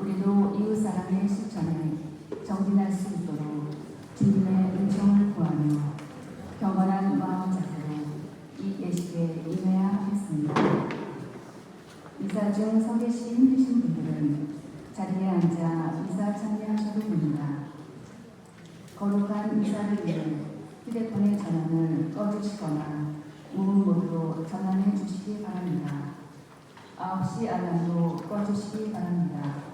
우리도 이웃사랑의 실천에 정진할 수 있도록 주님의 은총을 구하며 경건한 마음 자세로 이 예식에 임해야 하겠습니다. 미사 중 서 계시 힘드신 분들은 자리에 앉아 미사 참여하셔도 됩니다. 거룩한 미사를 위해 휴대폰의 전원을 꺼주시거나 무음 모드로 전환해 주시기 바랍니다. 9시 알람도 꺼주시기 바랍니다.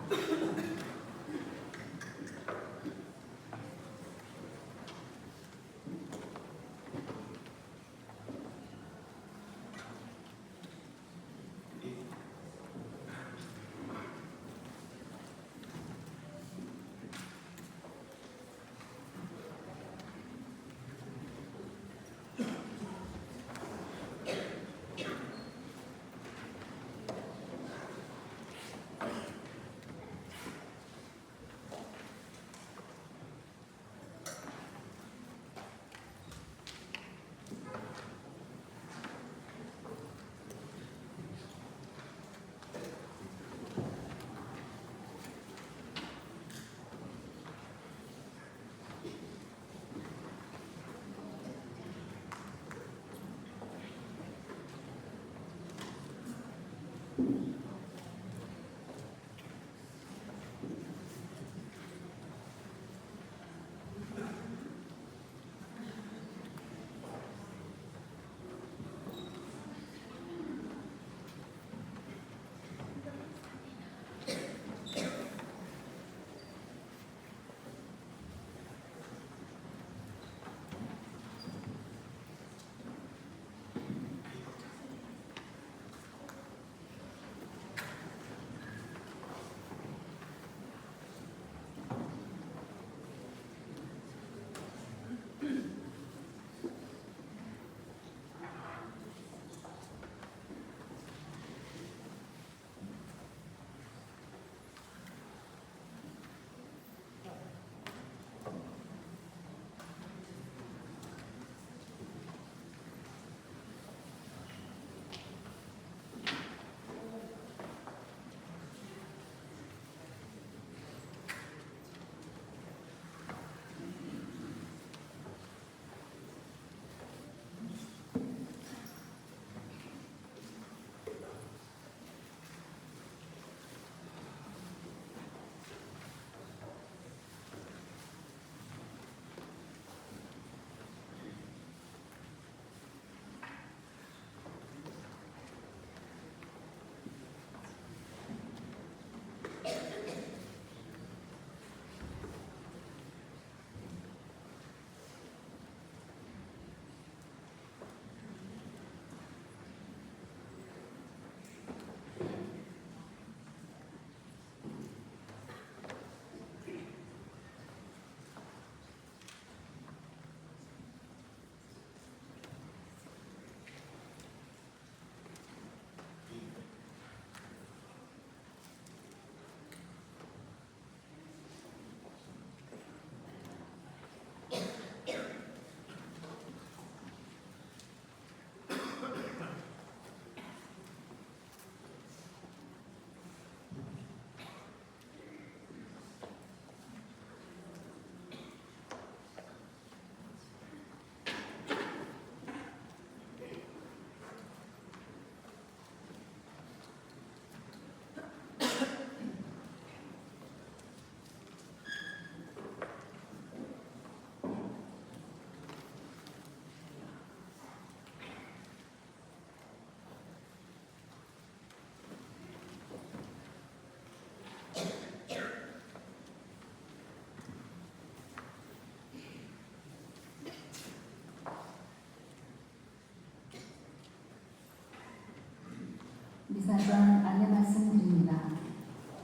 미사 전 안내 말씀드립니다.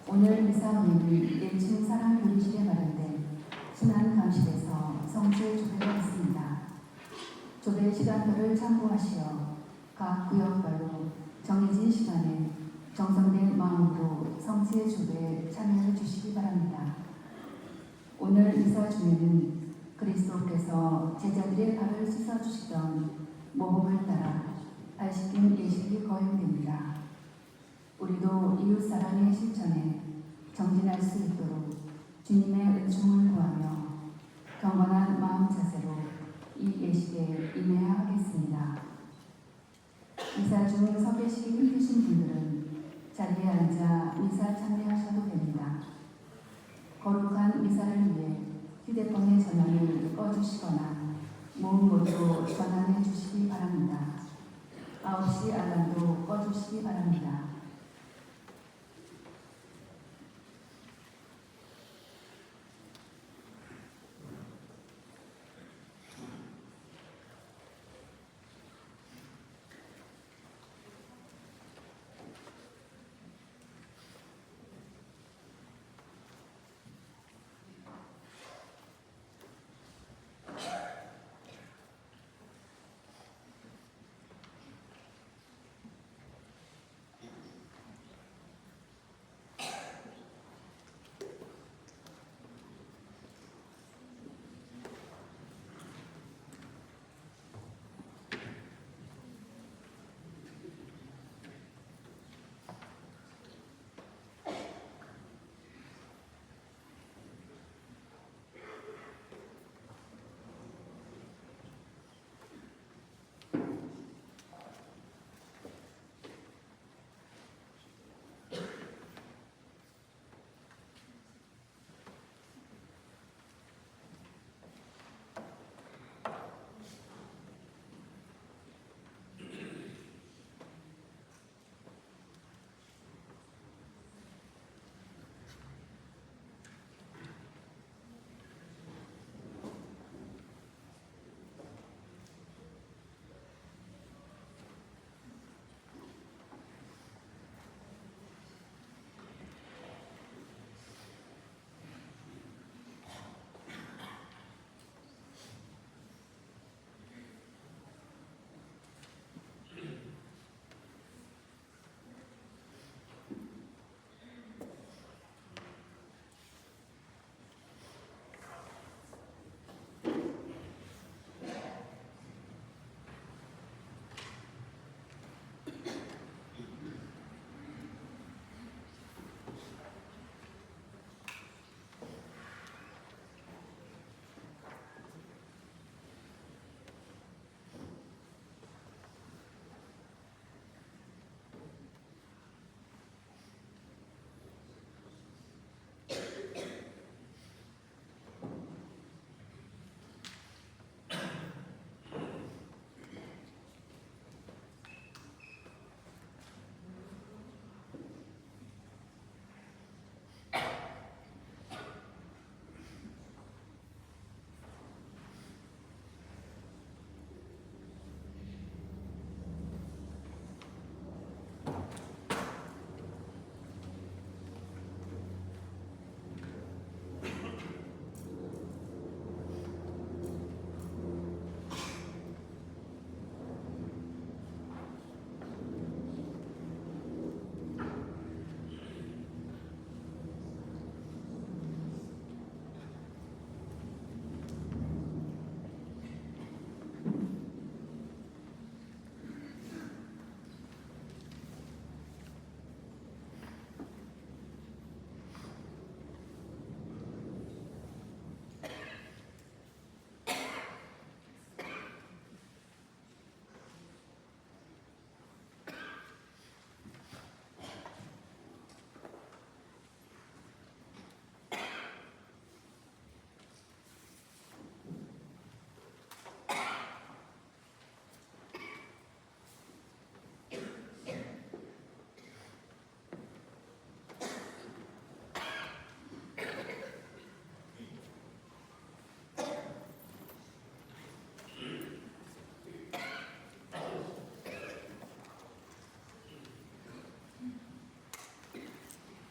오늘 미사회는 1층 사랑교리실에 마련된 순환감실에서 성체 조배가 있습니다. 조배 시간표를 참고하시어 각 구역별로 정해진 시간에 정성된 마음으로 성체 조배에 참여해 주시기 바랍니다. 오늘 미사 중에는 그리스도께서 제자들의 발을 씻어주시던 모범을 따라 발씻김 예식이 거행됩니다. 우리도 이웃사랑의 실천에 정진할 나눌 수 있도록 주님의 은총을 구하며 경건한 마음 자세로 이 예식에 임해야 하겠습니다. 미사 중 서 계시기 힘드신 분들은 자리에 앉아 미사 참여하셔도 됩니다. 거룩한 미사를 위해 휴대폰의 전원을 꺼주시거나 모음 모드로 전환해 주시기 바랍니다. 9시 알람도 꺼주시기 바랍니다.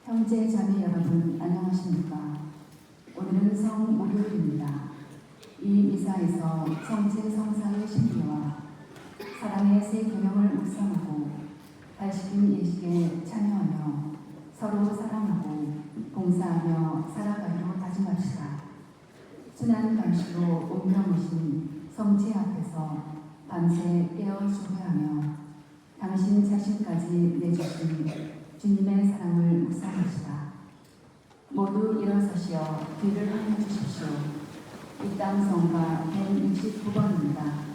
형제 자매 여러분 안녕하십니까? 오늘은 성목요일입니다. 이 미사에서 성체 성사의 신비와 사랑의 세 계명을 묵상하고 발식인 예식에 참여하며 서로 사랑하고 봉사하며 살아가기로 다짐합시다. 순한 감시로 운명오신 성체 앞에서 밤새 깨어 수고하며 당신 자신까지 내주신 주님의 사랑을 묵상합시다. 모두 일어서시어 귀를 향해 주십시오. 이 땅 성가 169번입니다.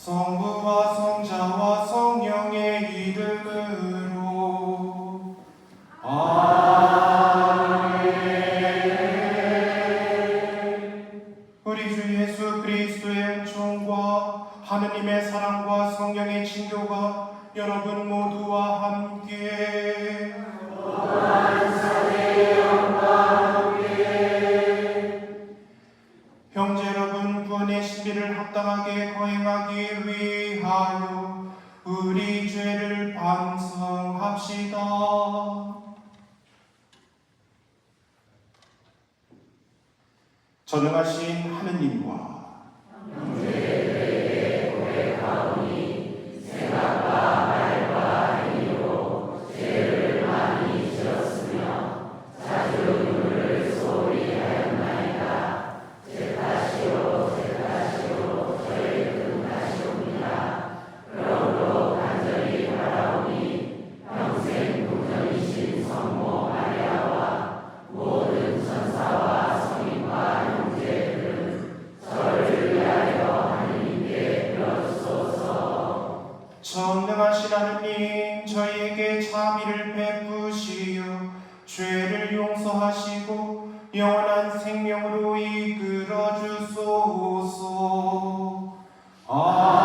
성부와 성자와 성령의 이름으로 아멘. 우리 주 예수 그리스도의 은총과 하느님의 사랑과 성령의 친교가 여러분 모두와 함께 형제 여러분, 구원의 신비를 합당하게 거행하기 위하여 우리 죄를 반성합시다. 전능하신 하느님과 형제들에게 고백하오니 생각과 말과 행위로 죄를 많이 지었으며 자주 눈물을 소홀히 하였나이다. 제 탓이요 저희 큰 탓이옵니다. 그러므로 간절히 바라오니 하나님 저희에게 자비를 베푸시어 죄를 용서하시고 영원한 생명으로 이끌어 주소서. 아멘.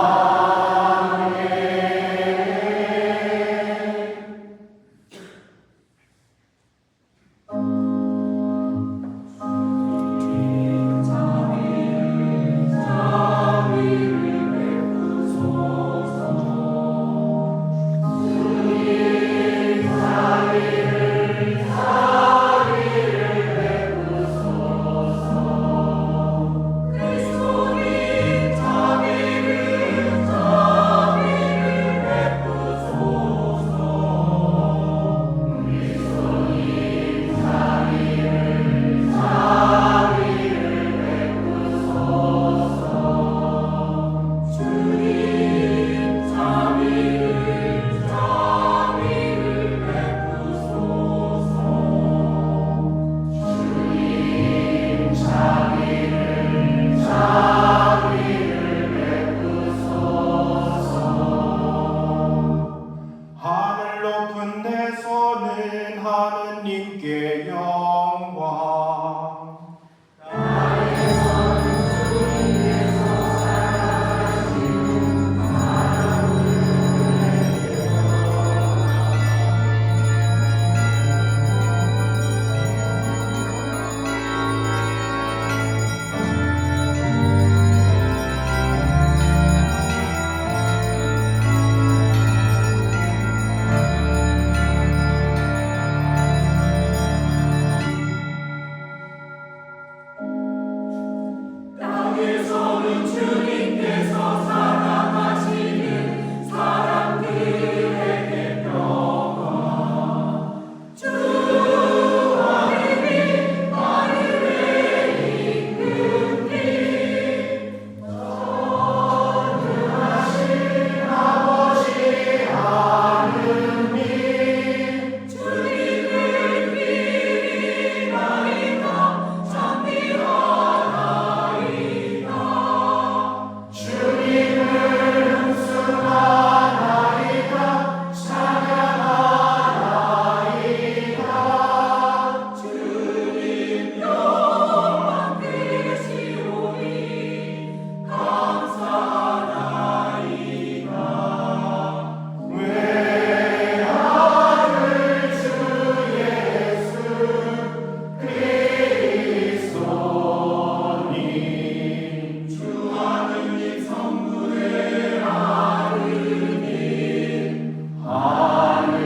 하느님께 영광. 땅에서는 주님께서 사랑하시는 사람들에게 평화. 주 하느님 나를 이끄니 전능하신 아버지 하느님 주님을 기리나이다 찬미하나이다. 주님을 흠숭하나이다 찬양하나이다. 주님 영광 되시오니 감사하나이다. 외아들 주 예수 그리스도니 주 하느님 성부의 아드님 하느님의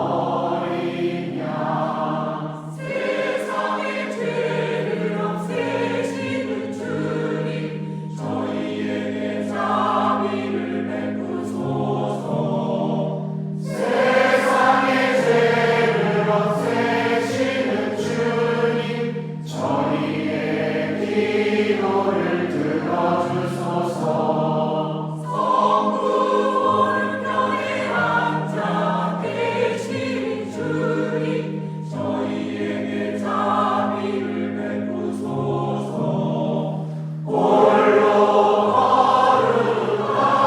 어린 양 세상의 죄를 없애시는 주님 저희에게 자비를 베푸소서. 세상의 죄를 없애시는 주님 저희의 기도를 들어주소서. 성부 오른편에 앉아 계신 주님 저희에게 자비를 베푸소서. 홀로 거룩하시고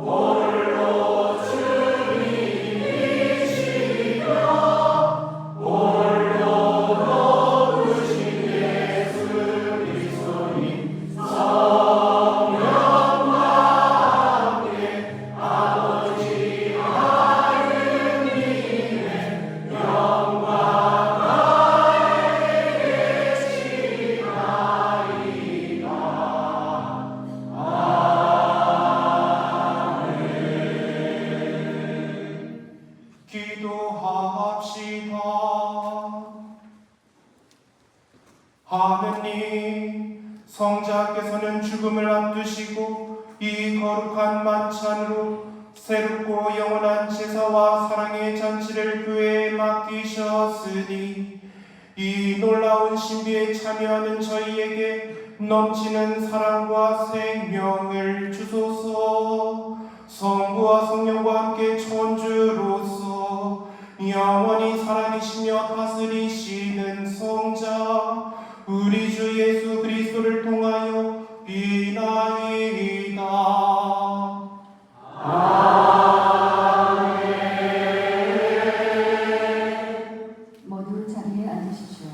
홀로 주님이시며 홀로 거룩하신 예수 그리스도님 성령과 함께 아버지 하느님의 영광 아래 계시나이다. 기도합시다. 하느님, 성자께서는 죽음을 앞두시고 이 거룩한 만찬으로 새롭고 영원한 제사와 사랑의 잔치를 교회에 맡기셨으니 이 놀라운 신비에 참여하는 저희에게 넘치는 사랑과 생명을 주소서. 성부와 성령과 함께 천주로서 영원히 살아계시며 다스리시는 성자 우리 주 우리 예수 그리스도를 통하여 비나이다. 모두 자리에 앉으십시오.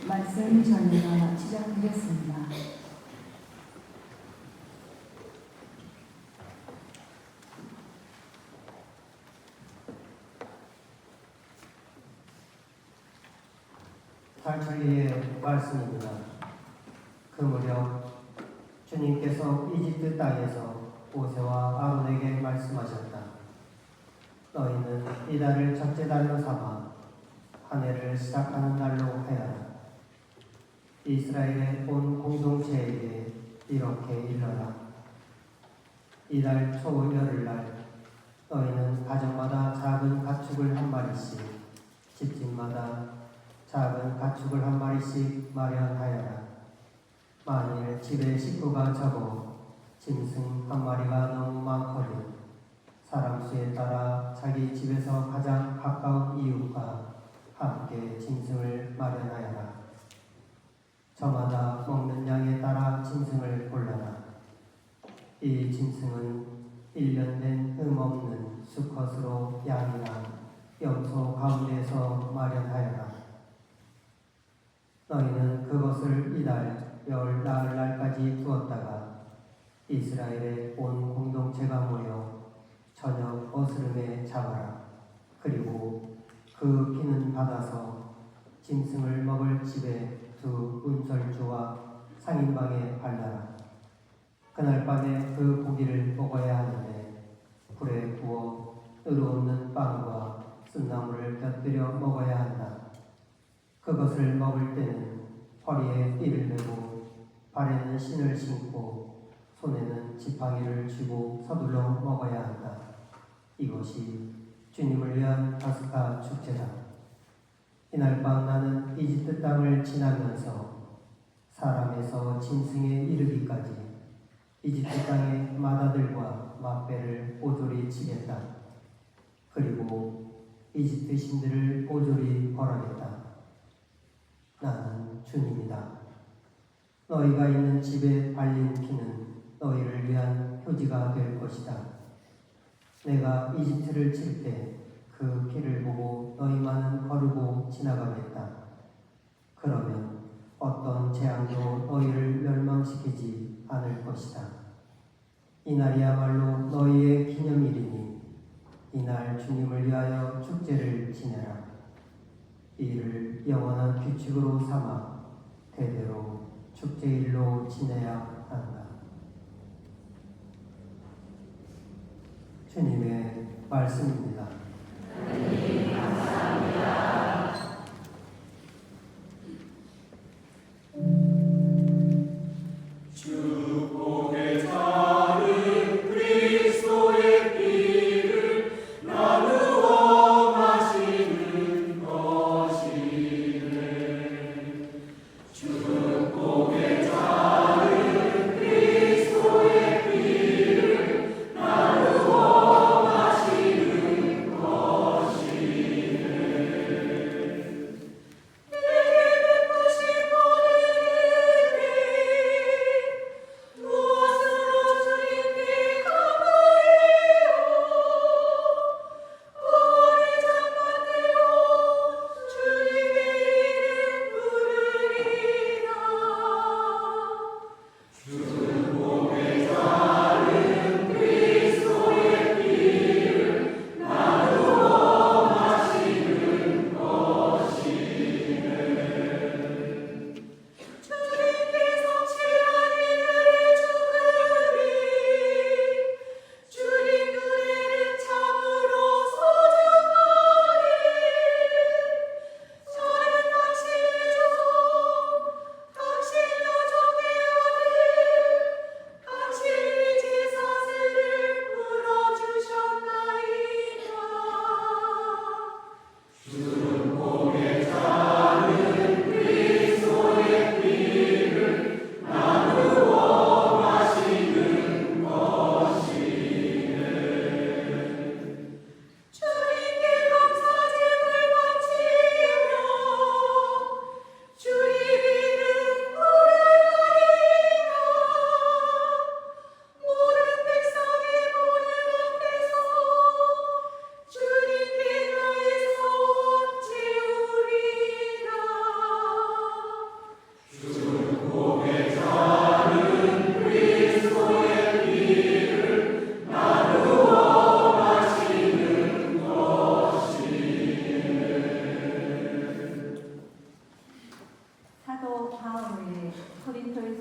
말씀 전회가 시작되겠습니다. 탈출기의 말씀입니다. 그 무렵 주님께서 이집트 땅에서 모세와 아론에게 말씀하셨다. 너희는 이달을 첫째 달로 삼아 한 해를 시작하는 날로 하여라. 이스라엘의 온 공동체에게 이렇게 일러라. 이달 초 열흘날 너희는 가정마다 작은 가축을 한 마리씩, 집집마다 작은 가축을 한 마리씩 마련하여라. 만일 집에 식구가 적어 짐승 한 마리가 너무 많거든 사람 수에 따라 자기 집에서 가장 가까운 이웃과 함께 짐승을 마련하여라. 저마다 먹는 양에 따라 짐승을 골라라. 이 짐승은 1년 된 흠없는 수컷으로 양이나 염소 가운데서 마련하여라. 너희는 그것을 이달 열 나흘날까지 두었다가 이스라엘의 온 공동체가 모여 저녁 어스름에 잡아라. 그리고 그 피는 받아서 짐승을 먹을 집에 두 운설주와 상인방에 발라라. 그날 밤에 그 고기를 먹어야 하는데 불에 구워 으르없는 빵과 쓴나물을 곁들여 먹어야 한다. 그것을 먹을 때는 허리에 띠를 메고 발에는 신을 신고 손에는 지팡이를 쥐고 서둘러 먹어야 한다. 이것이 주님을 위한 파스카 축제다. 이날 밤 나는 이집트 땅을 지나면서 사람에서 짐승에 이르기까지 이집트 땅의 마다들과 마배를 오조리 치겠다. 그리고 이집트 신들을 오조리 벌하겠다. 나는 주님이다. 너희가 있는 집에 발린 피는 너희를 위한 표지가 될 것이다. 내가 이집트를 칠 때 그 피를 보고 너희만은 거르고 지나가겠다. 그러면 어떤 재앙도 너희를 멸망시키지 않을 것이다. 이날이야말로 너희의 기념일이니 이날 주님을 위하여 축제를 지내라. 이를 영원한 규칙으로 삼아 대대로 축제일로 지내야 한다. 주님의 말씀입니다. 축복의 자는 그리스도의 피를 나누어 마시는 것이네. 축복의 자는 그리스도의 피를 나누어 마시는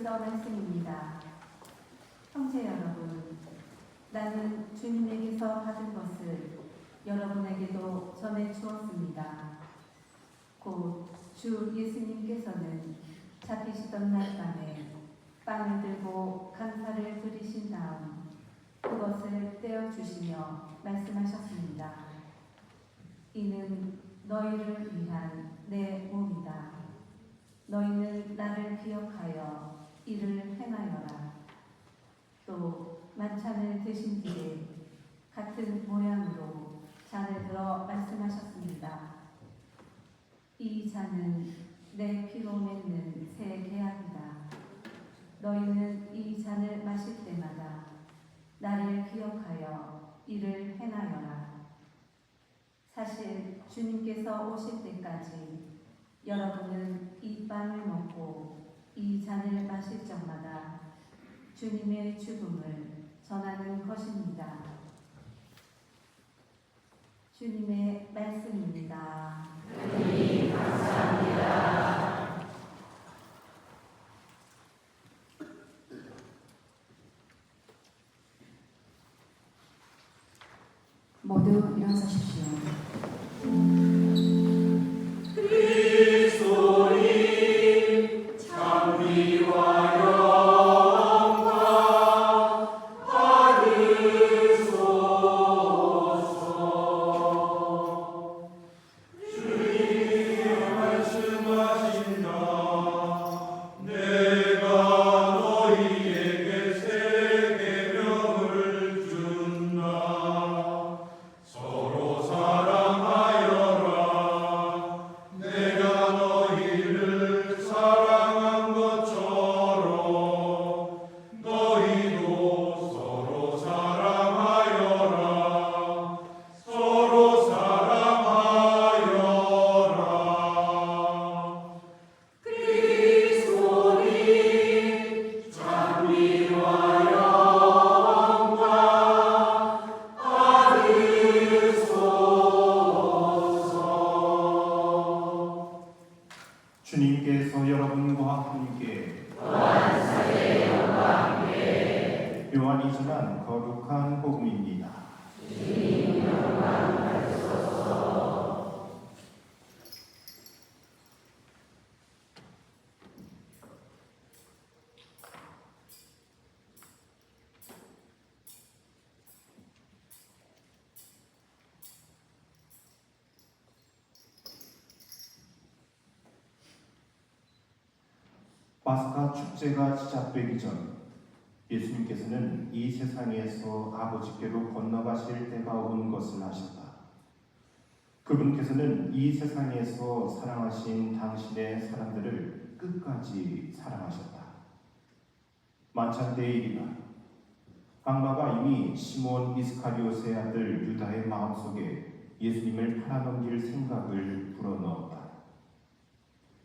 하나님께서 말씀입니다. 형제 여러분, 나는 주님에게서 받은 것을 여러분에게도 전해 주었습니다. 곧 주 예수님께서는 잡히시던 날 밤에 빵을 들고 감사를 드리신 다음 그것을 떼어주시며 말씀하셨습니다. 이는 너희를 위한 내 몸이다. 너희는 나를 기억하여 이를 행하여라. 또 만찬을 드신 뒤에 같은 모양으로 잔을 들어 말씀하셨습니다. 이 잔은 내 피로 맺는 새 계약이다. 너희는 이 잔을 마실 때마다 나를 기억하여 이를 행하여라. 사실 주님께서 오실 때까지 여러분은 이 빵을 먹고 이 잔을 마실 적마다 주님의 죽음을 전하는 것입니다. 주님의 말씀입니다. 주님 감사합니다. 모두 일어서십시오. 그리스도님 장미와 영광 받으소서. 주님이 말씀하신다. 내가 너희에게 새 계명을 준다. 서로 사랑하여라. 내가 너희를 사랑한 것처럼 너희도 서로 사랑하여라. 서로 사랑하여라. 그리스도님 장미와 영광 받으소서. 주님께서 여러분과 함께 요한이 전한 거룩한 복음입니다. 파스카 축제가 시작되기 전 예수님께서는 이 세상에서 아버지께로 건너가실 때가 온 것을 아셨다. 그분께서는 이 세상에서 사랑하신 당신의 사람들을 끝까지 사랑하셨다. 만찬 때일이나 악마가 이미 시몬 이스카리옷의 아들 유다의 마음속에 예수님을 팔아넘길 생각을 불어넣었다.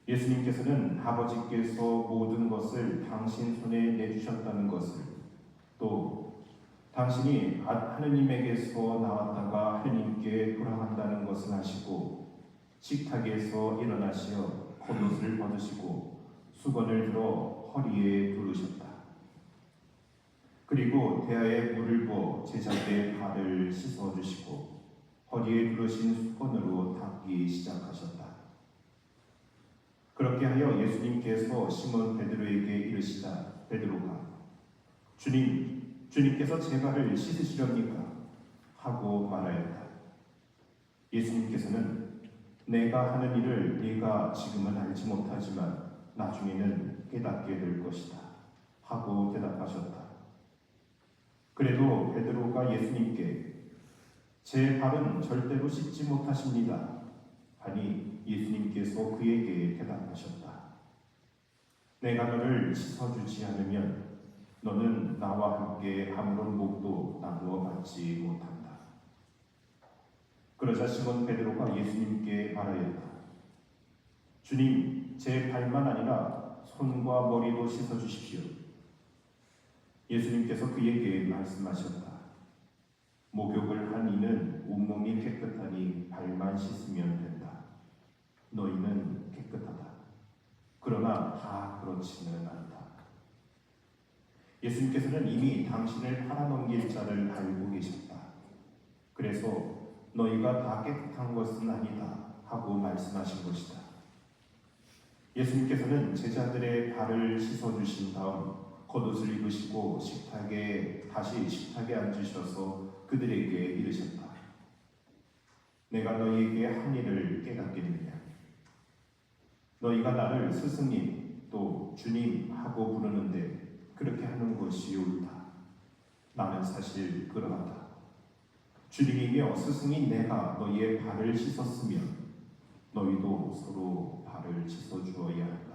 예수님께서는 아버지께서 모든 것을 당신 손에 내주셨다는 것을, 또 당신이 하느님에게서 나왔다가 하느님께 돌아간다는 것을 아시고 식탁에서 일어나시어 겉옷을 벗으시고 수건을 들어 허리에 두르셨다. 그리고 대야에 물을 부어 제자들의 발을 씻어주시고 허리에 두르신 수건으로 닦기 시작하셨다. 그렇게 하여 예수님께서 시몬 베드로에게 이르시다. 베드로가 주님께서 제 발을 씻으시렵니까? 하고 말하였다. 예수님께서는 내가 하는 일을 네가 지금은 알지 못하지만 나중에는 깨닫게 될 것이다. 하고 대답하셨다. 그래도 베드로가 예수님께 제 발은 절대로 씻지 못하십니다. 하니 예수님께서 그에게 대답하셨다. 내가 너를 씻어주지 않으면 너는 나와 함께 아무런 목도 나누어 받지 못한다. 그러자 시몬 베드로가 예수님께 말하였다. 주님, 제 발만 아니라 손과 머리도 씻어주십시오. 예수님께서 그에게 말씀하셨다. 목욕을 한 이는 온몸이 깨끗하니 발만 씻으면 된다. 너희는 깨끗하다. 그러나 다 그렇지는 않다. 예수님께서는 이미 당신을 팔아넘길 자를 알고 계셨다. 그래서 너희가 다 깨끗한 것은 아니다 하고 말씀하신 것이다. 예수님께서는 제자들의 발을 씻어주신 다음 겉옷을 입으시고 다시 식탁에 앉으셔서 그들에게 이르셨다. 내가 너희에게 한 일을 깨닫겠느냐? 너희가 나를 스승님 또 주님 하고 부르는데 그렇게 하는 것이 옳다. 나는 사실 그러하다. 주님이며 스승인 내가 너희의 발을 씻었으면 너희도 서로 발을 씻어 주어야 한다.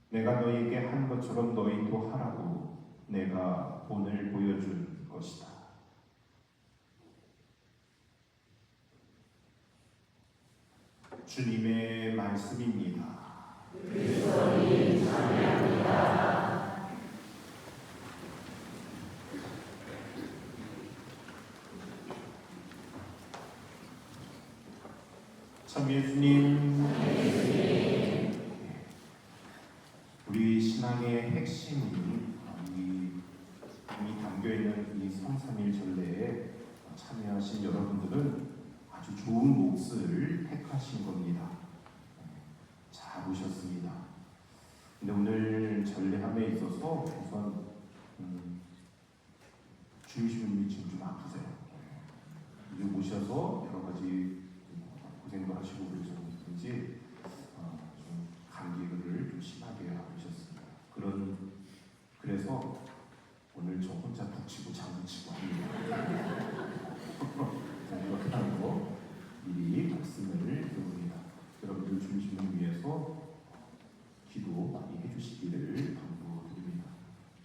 내가 너희에게 한 것처럼 너희도 하라고 내가 오늘 보여준 것이다. 주님의 말씀입니다. 그리스도님 찬양합니다. 참 예수님, 우리 신앙의 핵심이 이미 담겨있는 이 성삼일 전례에 참여하신 여러분들은 아주 좋은 몫을 택하신 겁니다. 잘 오셨습니다. 근데 오늘 전례함에 있어서 우선 주임시부님이 지금 좀 아프세요. 이제 오셔서 여러 가지 고생도 하시고 그러셨는지 좀 감기를 좀 심하게 하셨습니다. 그래서 오늘 저 혼자 북치고 장구치고 합니다. 그렇게 하는 거 미리 말씀을 드립니다. 여러분들 주님을 위해서 기도 많이 해주시기를 당부드립니다.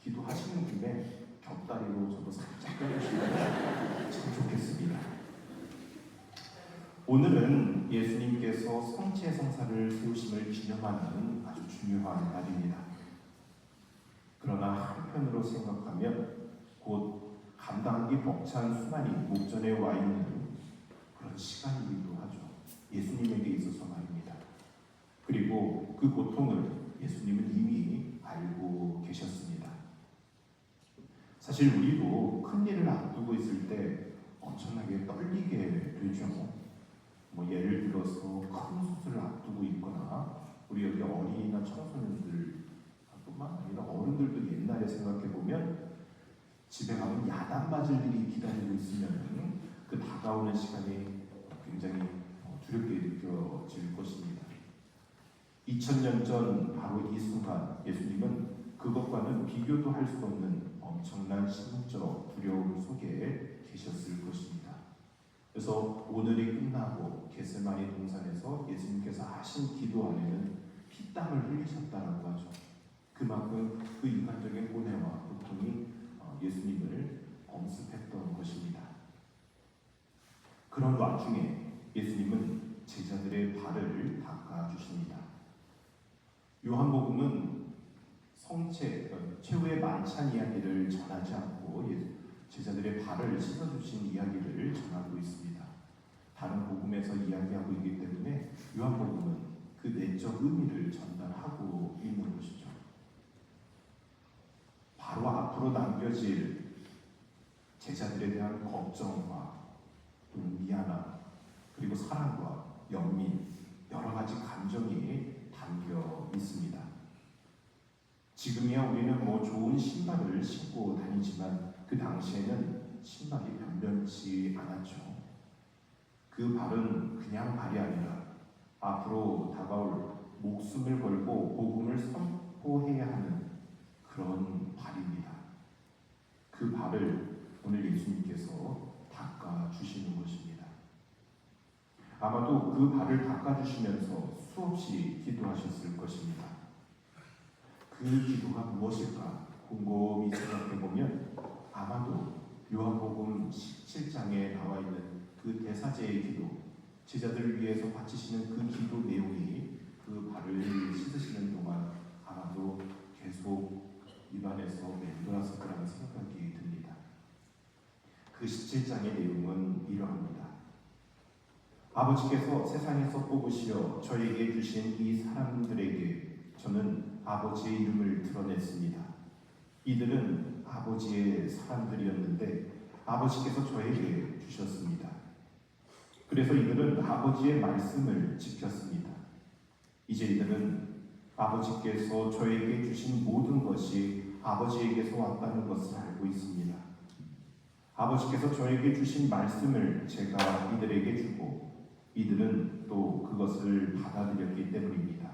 기도하시는 김에 곁다리로 저도 살짝 껴주시면 참 좋겠습니다. 오늘은 예수님께서 성체 성사를 세우심을 기념하는 아주 중요한 날입니다. 그러나 한편으로 생각하면 곧 감당하기 벅찬 수많이 목전에 와 있는 그런 시간이기도 하죠. 예수님에게 있어서 말입니다. 그리고 그 고통을 예수님은 이미 알고 계셨습니다. 사실 우리도 큰 일을 앞두고 있을 때 엄청나게 떨리게 되죠. 예를 들어서 큰 수술을 앞두고 있거나 우리 여기 어린이나 청소년들 뿐만 아니라 어른들도 옛날에 생각해보면 집에 가면 야단 맞을 일이 기다리고 있으면 그 다가오는 시간이 굉장히 두렵게 느껴질 것입니다. 2000년 전 바로 이 순간 예수님은 그것과는 비교도 할 수 없는 엄청난 심적 두려움 속에 계셨을 것입니다. 그래서 오늘이 끝나고 겟세마니 동산에서 예수님께서 하신 기도 안에는 피땀을 흘리셨다라고 하죠. 그만큼 그 인간적인 고뇌와 고통이 예수님을 엄습했던 것입니다. 그런 와중에 예수님은 제자들의 발을 닦아주십니다. 요한복음은 최후의 만찬 이야기를 전하지 않고 제자들의 발을 씻어주신 이야기를 전하고 있습니다. 다른 복음에서 이야기하고 있기 때문에 요한복음은 그 내적 의미를 전달하고 있는 것이죠. 바로 앞으로 남겨질 제자들에 대한 걱정과 미안함 그리고 사랑과 연민 여러 가지 감정이 담겨 있습니다. 지금이야 우리는 좋은 신발을 신고 다니지만 그 당시에는 신발이 변변치 않았죠. 그 발은 그냥 발이 아니라 앞으로 다가올 목숨을 걸고 복음을 선포해야 하는 그런 발입니다. 그 발을 오늘 예수님께서 닦아주시는 것입니다. 아마도 그 발을 닦아주시면서 수없이 기도하셨을 것입니다. 그 기도가 무엇일까 곰곰이 생각해보면 아마도 요한복음 17장에 나와 있는 그 대사제의 기도, 제자들을 위해서 바치시는 그 기도 내용이 그 발을 씻으시는 동안 아마도 계속 입안에서 맴돌았을 거라는 생각이 듭니다. 그 17장의 내용은 이러합니다. 아버지께서 세상에서 뽑으시어 저에게 주신 이 사람들에게 저는 아버지의 이름을 드러냈습니다. 이들은 아버지의 사람들이었는데 아버지께서 저에게 주셨습니다. 그래서 이들은 아버지의 말씀을 지켰습니다. 이제 이들은 아버지께서 저에게 주신 모든 것이 아버지에게서 왔다는 것을 알고 있습니다. 아버지께서 저에게 주신 말씀을 제가 이들에게 주고 이들은 또 그것을 받아들였기 때문입니다.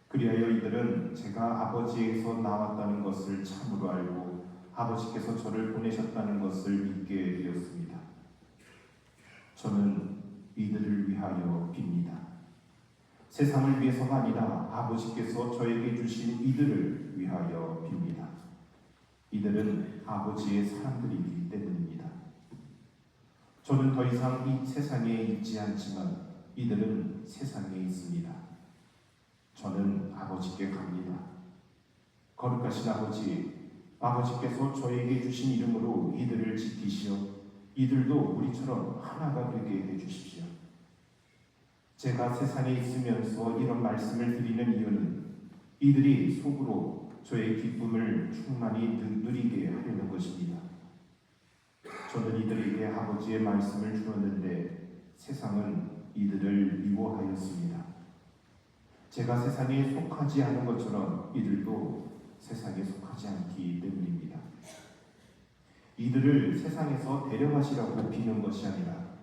그리하여 이들은 제가 아버지에게서 나왔다는 것을 참으로 알고 아버지께서 저를 보내셨다는 것을 믿게 되었습니다. 저는 이들을 위하여 빕니다. 세상을 위해서가 아니라 아버지께서 저에게 주신 이들을 위하여 빕니다. 이들은 아버지의 사람들이기 때문입니다. 저는 더 이상 이 세상에 있지 않지만 이들은 세상에 있습니다. 저는 아버지께 갑니다. 거룩하신 아버지, 아버지께서 저에게 주신 이름으로 이들을 지키시어 이들도 우리처럼 하나가 되게 해주십시오. 제가 세상에 있으면서 이런 말씀을 드리는 이유는 이들이 속으로 저의 기쁨을 충만히 누리게 하려는 것입니다. 저는 이들에게 아버지의 말씀을 주었는데 세상은 이들을 미워하였습니다. 제가 세상에 속하지 않은 것처럼 이들도 세상에 속하지 않기 때문입니다. 이들을 세상에서 데려가시라고 비는 것이 아니라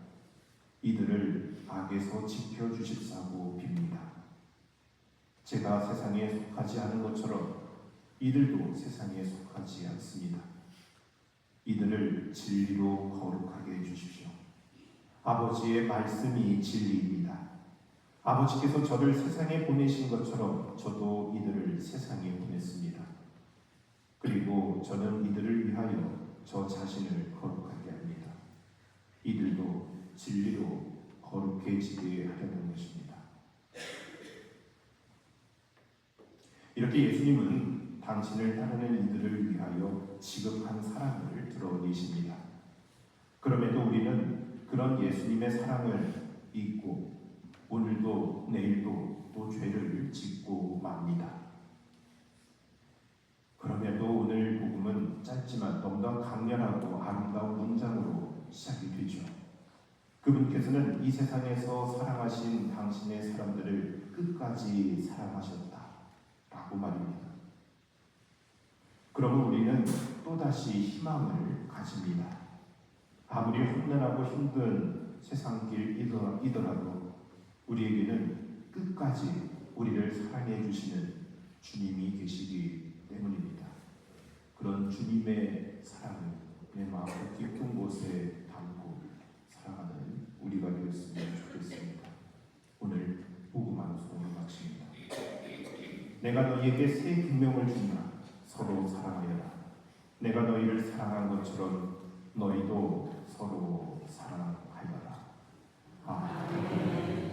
이들을 악에서 지켜주십사고 빕니다. 제가 세상에 속하지 않은 것처럼 이들도 세상에 속하지 않습니다. 이들을 진리로 거룩하게 해주십시오. 아버지의 말씀이 진리입니다. 아버지께서 저를 세상에 보내신 것처럼 저도 이들을 세상에 보냈습니다. 그리고 저는 이들을 위하여 저 자신을 거룩하게 합니다. 이들도 진리로 거룩해지게 하려는 것입니다. 이렇게 예수님은 당신을 따르는 이들을 위하여 지극한 사랑을 드러내십니다. 그럼에도 우리는 그런 예수님의 사랑을 잊고 오늘도 내일도 또 죄를 짓고 맙니다. 그럼에도 오늘 복음은 짧지만 너무나 강렬하고 아름다운 문장으로 시작이 되죠. 그분께서는 이 세상에서 사랑하신 당신의 사람들을 끝까지 사랑하셨다라고 말입니다. 그러면 우리는 또다시 희망을 가집니다. 아무리 험난하고 힘든 세상길이더라도 우리에게는 끝까지 우리를 사랑해 주시는 주님이 계시기 때문입니다. 그런 주님의 사랑을 내 마음 깊은 곳에 담고 살아가는 우리가 되었으면 좋겠습니다. 오늘 복음 방송을 마칩니다. 내가 너희에게 새 계명을 준다. 서로 사랑하여라. 내가 너희를 사랑한 것처럼 너희도 서로 사랑하여라. 아멘.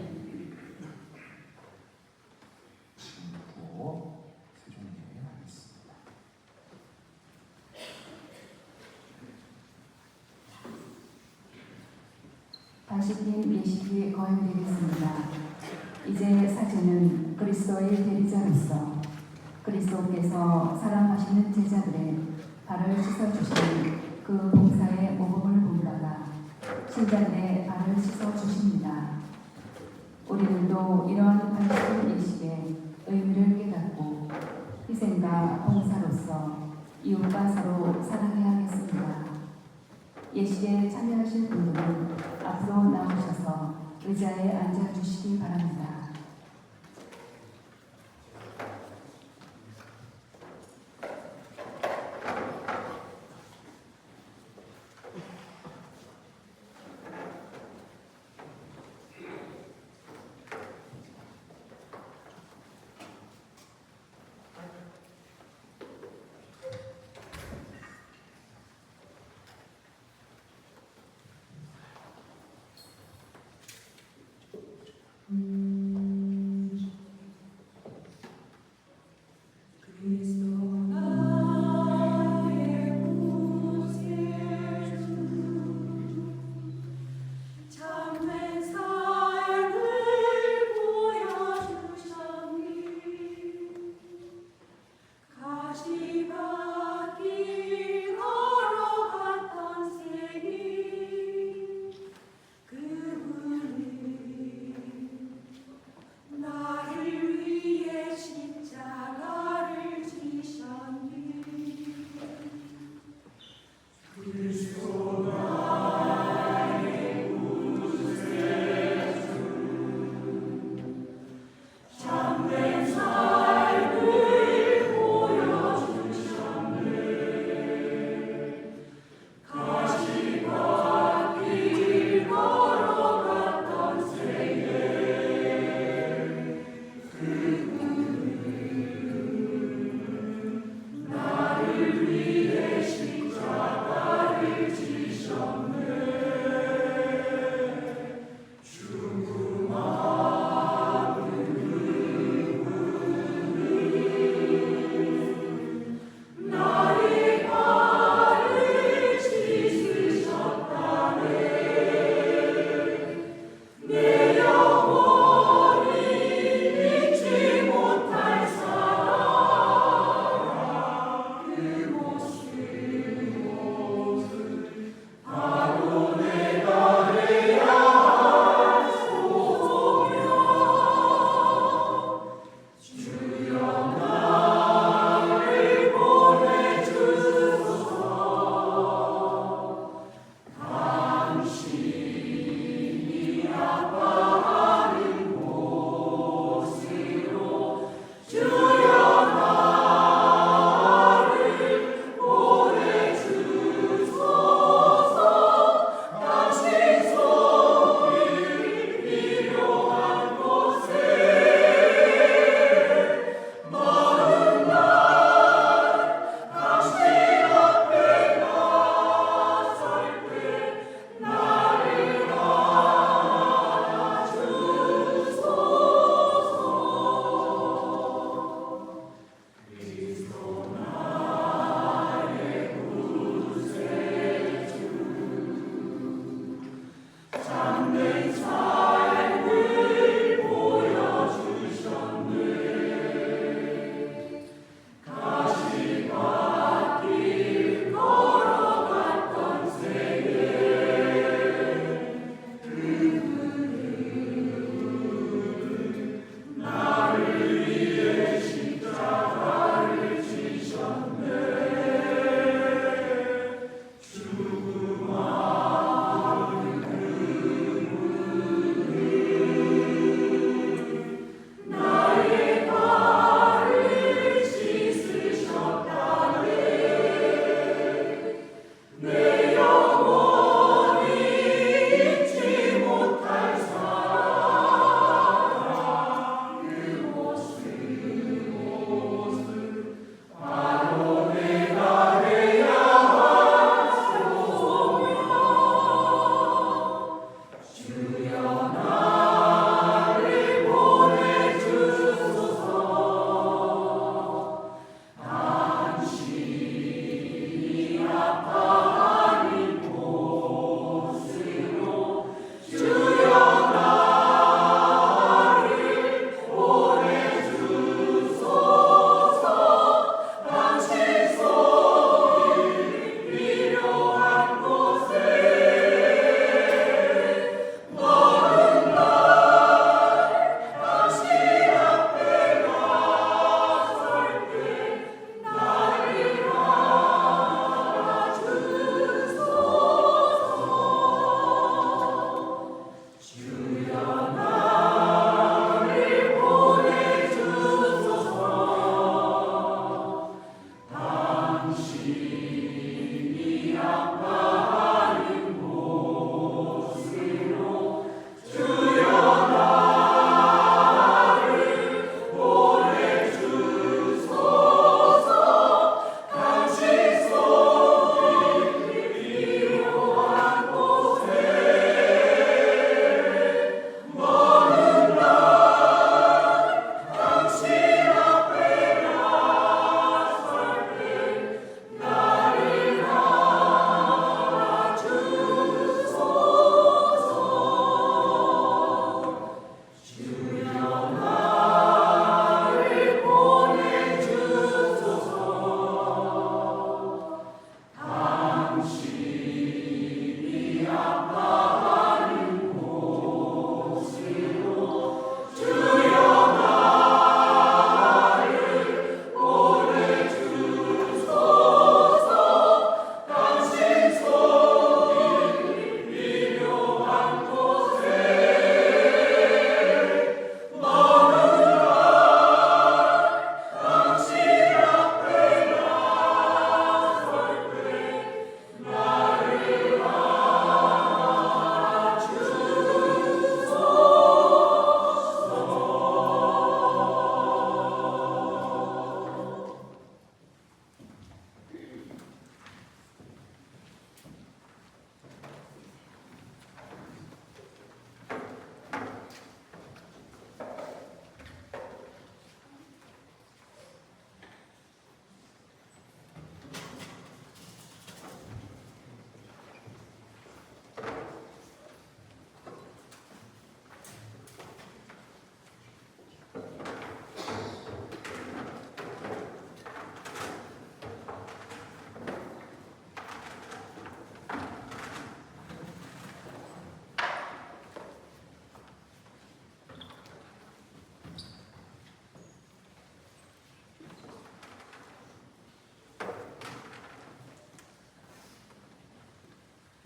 지금부터 세종례 하겠습니다. 다시금 예식이 거행되겠습니다. 이제 사제는 그리스도의 대리자로서 그리스도께서 사랑하시는 제자들의 발을 씻어주시는 그 봉사의 모범을 본받아 신자들의 발을 씻어주십니다. 우리들도 이러한 발식의 예식의 의미를 깨닫고 희생과 봉사로서 이웃과 서로 사랑해야겠습니다. 예식에 참여하실 분들은 앞으로 나오셔서 의자에 앉아주시기 바랍니다. 가시바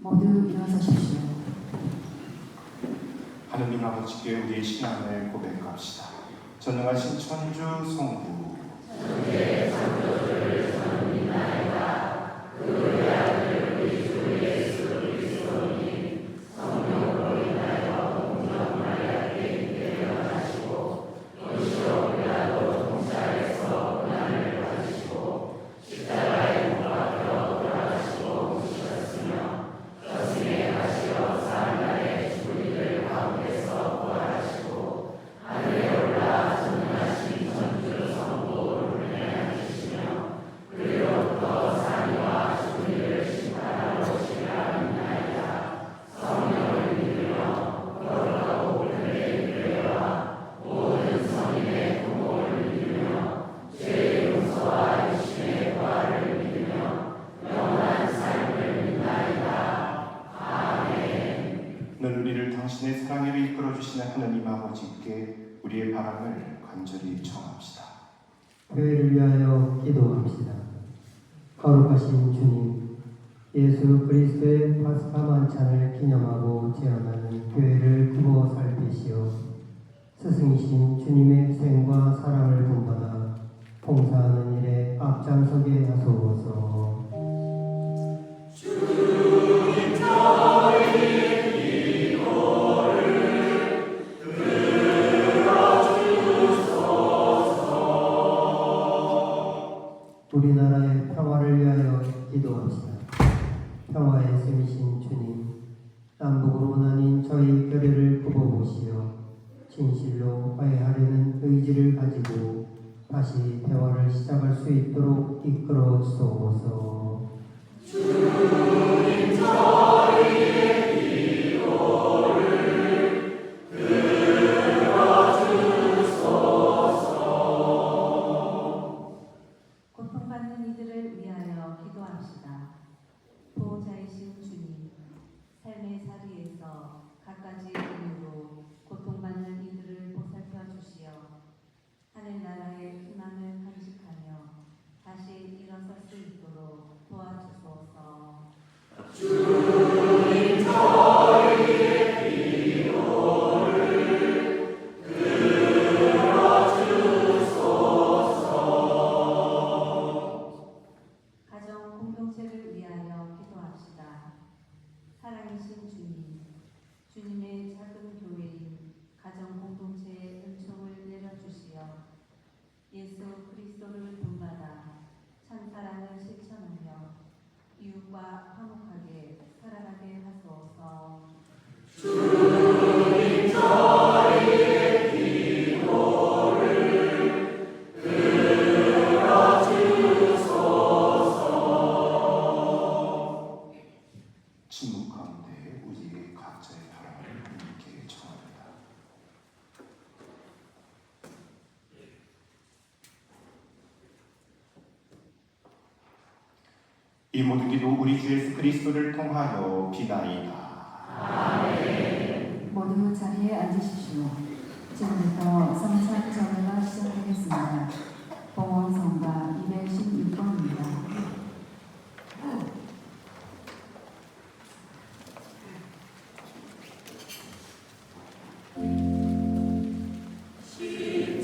모두 일어서십시오. 하느님 아버지께 우리의 신앙을 고백합시다. 전능하신 천주 성부 당신의 사랑으로 이끌어주시는 하느님 아버지께 우리의 바람을 간절히 청합시다. 교회를 위하여 기도합시다. 거룩하신 주님, 예수 그리스도의 파스카 만찬을 기념하고 제안하는 교회를 구워 살피시어 스승이신 주님의 희생과 사랑을 본받아 봉사하는 일에 앞장서게 하소서. 우리나라의 평화를 위하여 기도합시다. 평화의 셈이신 주님, 남북으로 나뉜 저희 교회를 굽어보시어 진실로 화해하려는 의지를 가지고 다시 대화를 시작할 수 있도록 이끌어 주소서. 주님 저희의 기도를 들어주소서. 고통받는 이들을 위하여 기도합시다. 보호자이신 주님, 삶의 자리에서 갖가지 이유로 고통받는 이들을 보살펴 주시어 하늘나라의 희망을 간직하며 다시 일어설 수 있도록 도와주소서. 주님 저희의 기도를 들어주소서. 가정 공동체를 위하여 기도합시다. 사랑이신 주님, 주님의 작은 교회인 가정 공동체의 은총을 내려주시어 예수 그리스도를 본받아 참사랑을 실천하며 이웃과 화목하게 살아가게 하소서. 주님 저희의 기도를 들어주소서. 침묵 가운데 우리의 각자의 바람을 함께 청합니다. 이 모든 기도 우리 주 예수 그리스도를 통하여 비나이다. 모두 자리에 앉으십시오. 지금부터 성찬 정회가 시작하겠습니다. 봉헌성가 216번입니다. 주님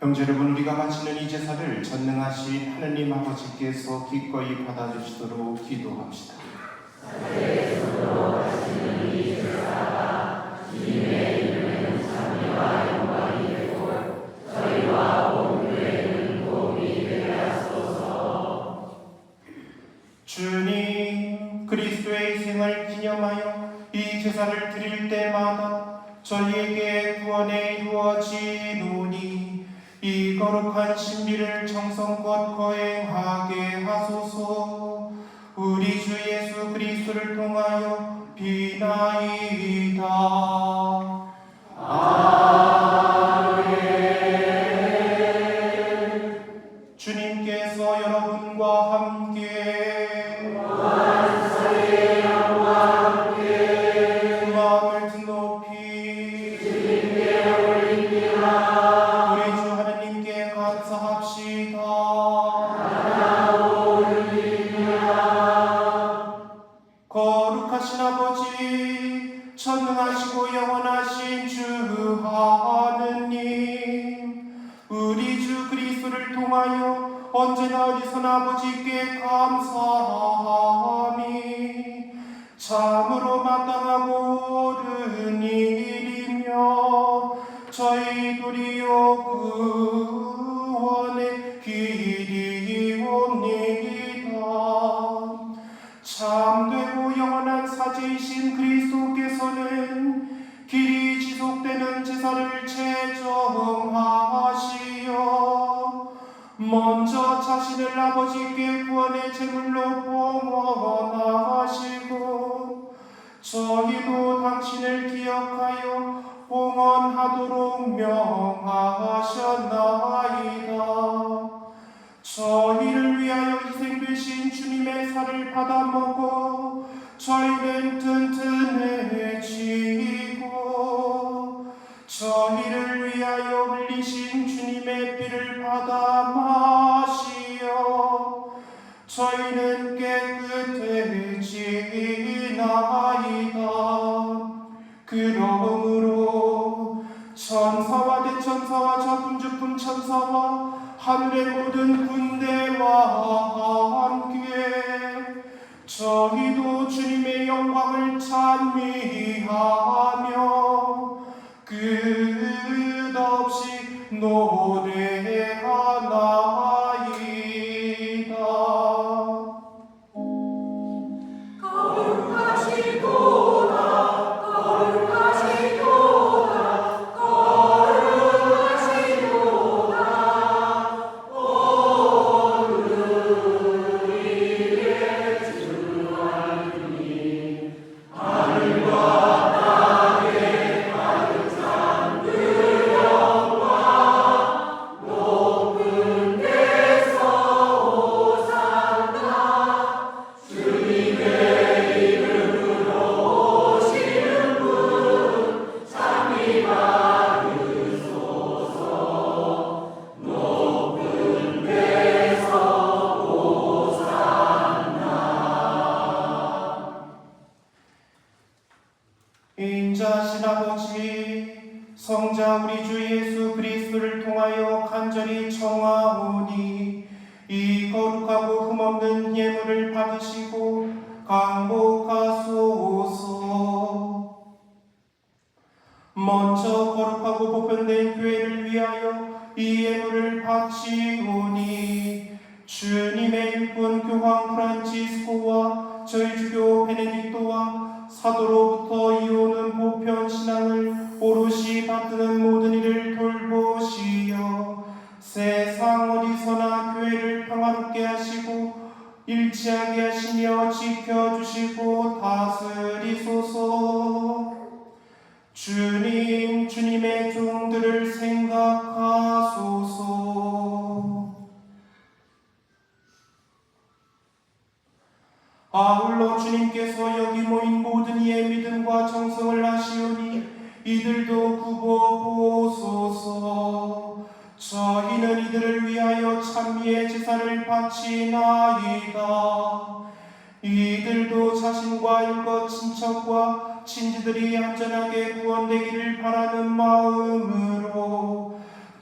형제 여러분, 우리가 바치는 이 제사를 전능하신 하느님 아버지께서 기꺼이 받아주시도록 기도합시다. 주님, 그리스도의 희생을 기념하여 이 제사를 드릴 때마다 저희에게 구원에 이루어지노니 이 거룩한 신비를 정성껏 거행하게 하소서. 우리 주 예수 그리스도를 통하여 비나이다. 아멘. 주님께서 여러분과 함께 마음을 든 높이 주님께 올립니다. 우리 주 하나님께 감사합시다. 거룩하신 아버지, 전능하시고 영원하신 주 하느님, 우리 주 그리스도를 통하여 언제나 어디서나 아버지께 감사함이 참으로 마땅하고 옳은 일이며 저희 도리어 구원의 길이옵니다. 참되고 영원한 사제이신 그리스도께서는 길이 지속되는 제사를 제정하시어 먼저 자신을 아버지께 구원의 제물로 봉헌하시고 저희도 당신을 기억하여 봉헌하도록 명하셨나이다. 저희를 위하여 희생되신 주님의 살을 받아먹어 저희는 튼튼해지고 저희를 위하여 흘리신 주님의 피를 받아 마시어 저희는 깨끗해지나이다. 그러므로 천사와 대천사와 저분주품 천사와 하늘의 모든 군대와 함께 저희도 주님의 영광을 찬미하며 끝없이 노래하나이다. 거룩하시도다, 거룩하시도다, 거룩하시도다. 우리의 주 하느님, 하늘과 땅에 가득 찬 그 영광, 높은 데서 오산나. 주님의 이름으로 오시는 분 참히 받으소서. 높은 데서 오산나. 인자하신 아버지, 성자 우리 주 예수 그리스도를 통하여 간절히 청하오니 이 거룩하고 흠없는 예물을 받으시고 강복하소서. 먼저 거룩하고 보편된 교회를 위하여 이 예물을 바치오니 주님의 일꾼 교황 프란치스코와 저희 주교 베네딕토와 사도로부터 이오는 보편 신앙을 오롯이 받드는 모든 일을 돌보시어 세상 어디서나 교회를 평화롭게 하시고 일치하게 하시며 지켜주시고 다스리소서. 주님, 주님의 종들을 생각하소서. 아울러 주님께서 여기 모인 모든 이의 믿음과 정성을 아시오니 이들도 굽어보소서. 저희는 이들을 위하여 찬미의 제사를 바치나이다. 이들도 자신과 일거 친척과 친지들이 안전하게 구원되기를 바라는 마음으로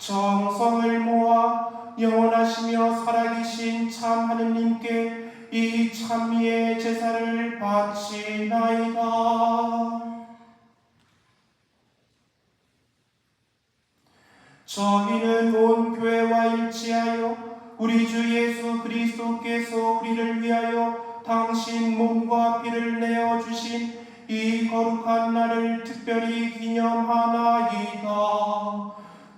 정성을 모아 영원하시며 살아계신 참 하느님께 이 찬미의 제사를 바치나이다. 저희는 온 교회와 일치하여 우리 주 예수 그리스도께서 우리를 위하여 당신 몸과 피를 내어주신 이 거룩한 날을 특별히 기념하나이다.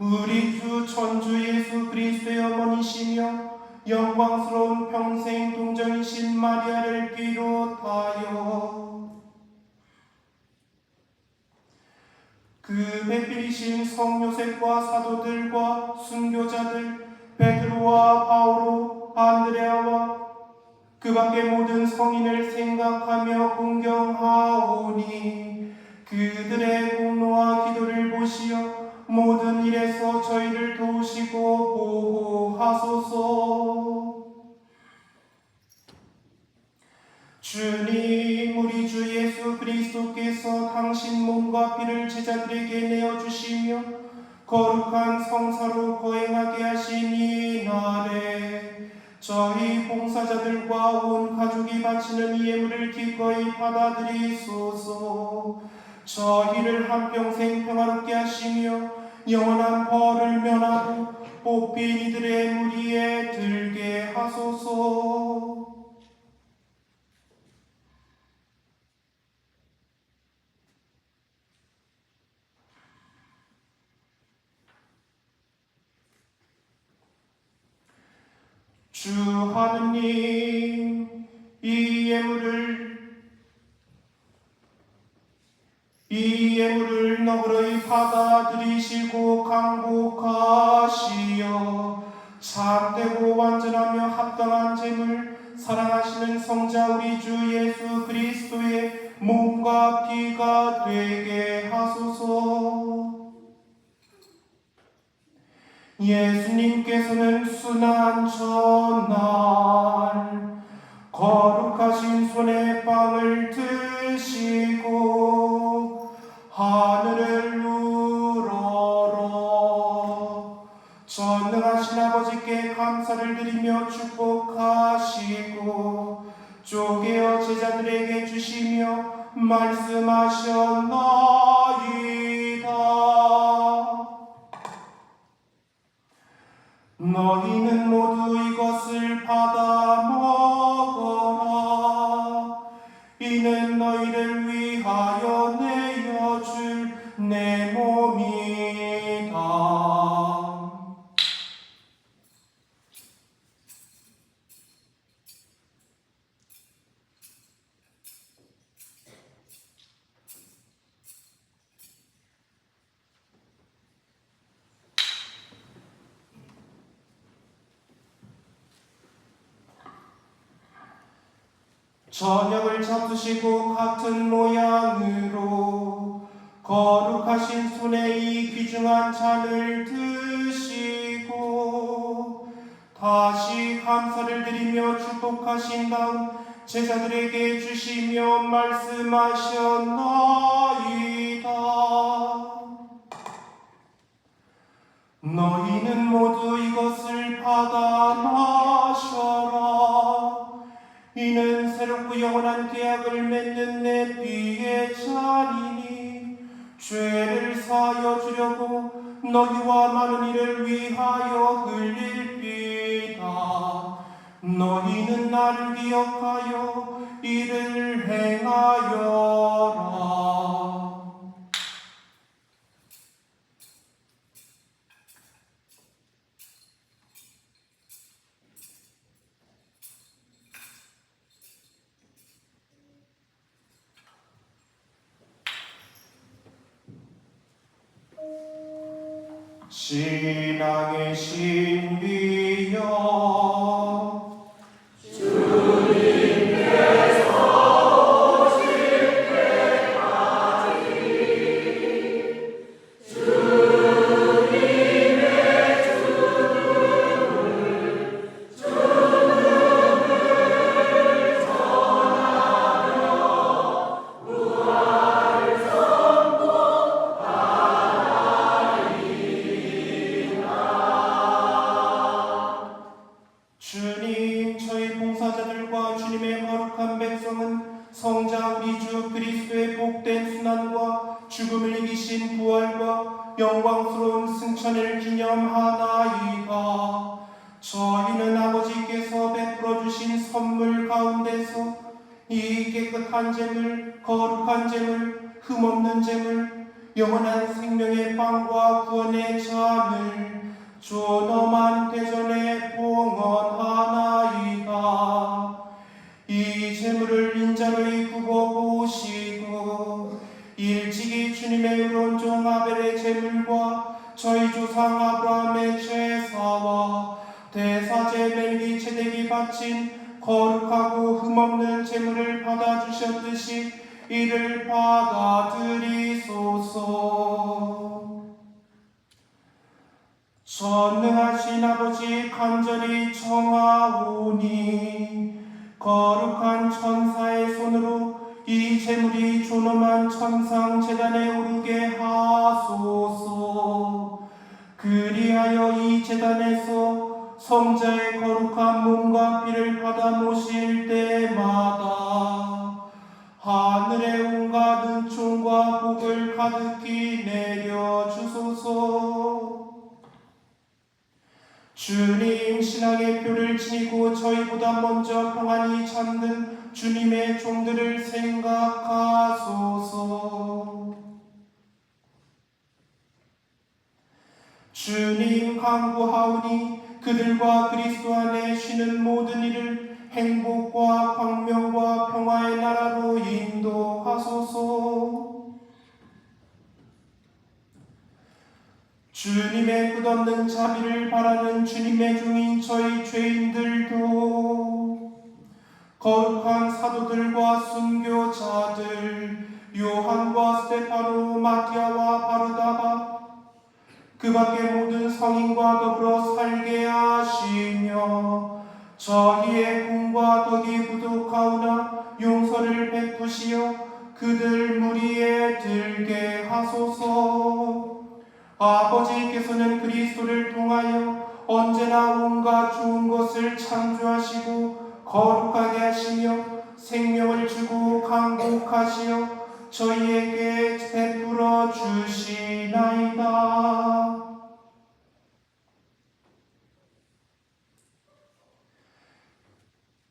우리 주 천주 예수 그리스도의 어머니시며 영광스러운 평생 동정이신 마리아를 비롯하여 그 배필이신 성 요셉과 사도들과 순교자들 베드로와 바오로 안드레아와 그 밖의 모든 성인을 생각하며 공경하오니 그들의 공로와 기도를 보시어 모든 일에서 저희를 도우시고 보호하소서. 주님, 우리 주 예수 그리스도께서 당신 몸과 피를 제자들에게 내어주시며 거룩한 성사로 거행하게 하신 이 날에 저희 봉사자들과 온 가족이 바치는 이 예물을 기꺼이 받아들이소서. 저희를 한평생 평화롭게 하시며 영원한 벌을 면하고 뽑힌 이들의 무리에 들게 하소서. 주 하느님, 이 예물을 너그러이 받아들이시고 강복하시어 참되고 완전하며 합당한 제물 사랑하시는 성자 우리 주 예수 그리스도의 몸과 피가 되게 하소서. 예수님께서는 순한 첫날 거룩하신 손에 빵을 드시고 하늘을 우러러 전능하신 아버지께 감사를 드리며 축복하시고 쪼개어 제자들에게 주시며 말씀하셨나이다. 너희는 모두 이것을 받아 먹어라. 이는 너희를 위하여 내어줄 내 몸이다. 저녁을 잡수시고 같은 모양으로 거룩하신 손에 이 귀중한 잔을 드시고 다시 감사를 드리며 축복하신 다음 제자들에게 주시며 말씀하셨나이다. 너희는 모두 이것을 받아 마셔라. 이는 새롭고 영원한 계약을 맺는 내 피의 잔이니 죄를 사하여 주려고 너희와 많은 이를 위하여 흘릴이다. 너희는 나를 기억하여 이를 행하여라. 신앙의 신비여 주님의 이루이신 부활과 영광스러운 승천을 기념하나이다. 저희는 아버지께서 베풀어 주신 선물 가운데서 이 깨끗한 제물, 거룩한 제물, 흠없는 제물, 영원한 생명의 빵과 구원의 잔을 존엄한 대전에 봉헌하나이다. 이 제물을 인자로이 굽어보시고 일찍이 주님의 의로운 종 아벨의 제물과 저희 조상 아브라함의 제사와 대사제 멜기체덱이 바친 거룩하고 흠없는 제물을 받아주셨듯이 이를 받아들이소서. 전능하신 아버지 간절히 청하오니 거룩한 천사의 손으로 이 제물이 존엄한 천상 제단에 오르게 하소서. 그리하여 이 제단에서 성자의 거룩한 몸과 피를 받아 모실 때마다 하늘의 온갖 은총과 복을 가득히 내려주소서. 주님, 신앙의 표를 지니고 저희보다 먼저 평안히 잠든 주님의 종들을 생각하소서. 주님, 간구하오니 그들과 그리스도 안에 쉬는 모든 이를 행복과 광명과 평화의 나라로 인도하소서. 주님의 끝없는 자비를 바라는 주님의 종인 저희 죄인들도 거룩한 사도들과 순교자들 요한과 스테파노, 마티아와 바르다바 그 밖의 모든 성인과 더불어 살게 하시며 저희의 공과 덕이 부족하오나 용서를 베푸시어 그들 무리에 들게 하소서. 아버지께서는 그리스도를 통하여 언제나 온갖 좋은 것을 창조하시고 거룩하게 하시며 생명을 주고 강복하시어 저희에게 베풀어 주시나이다.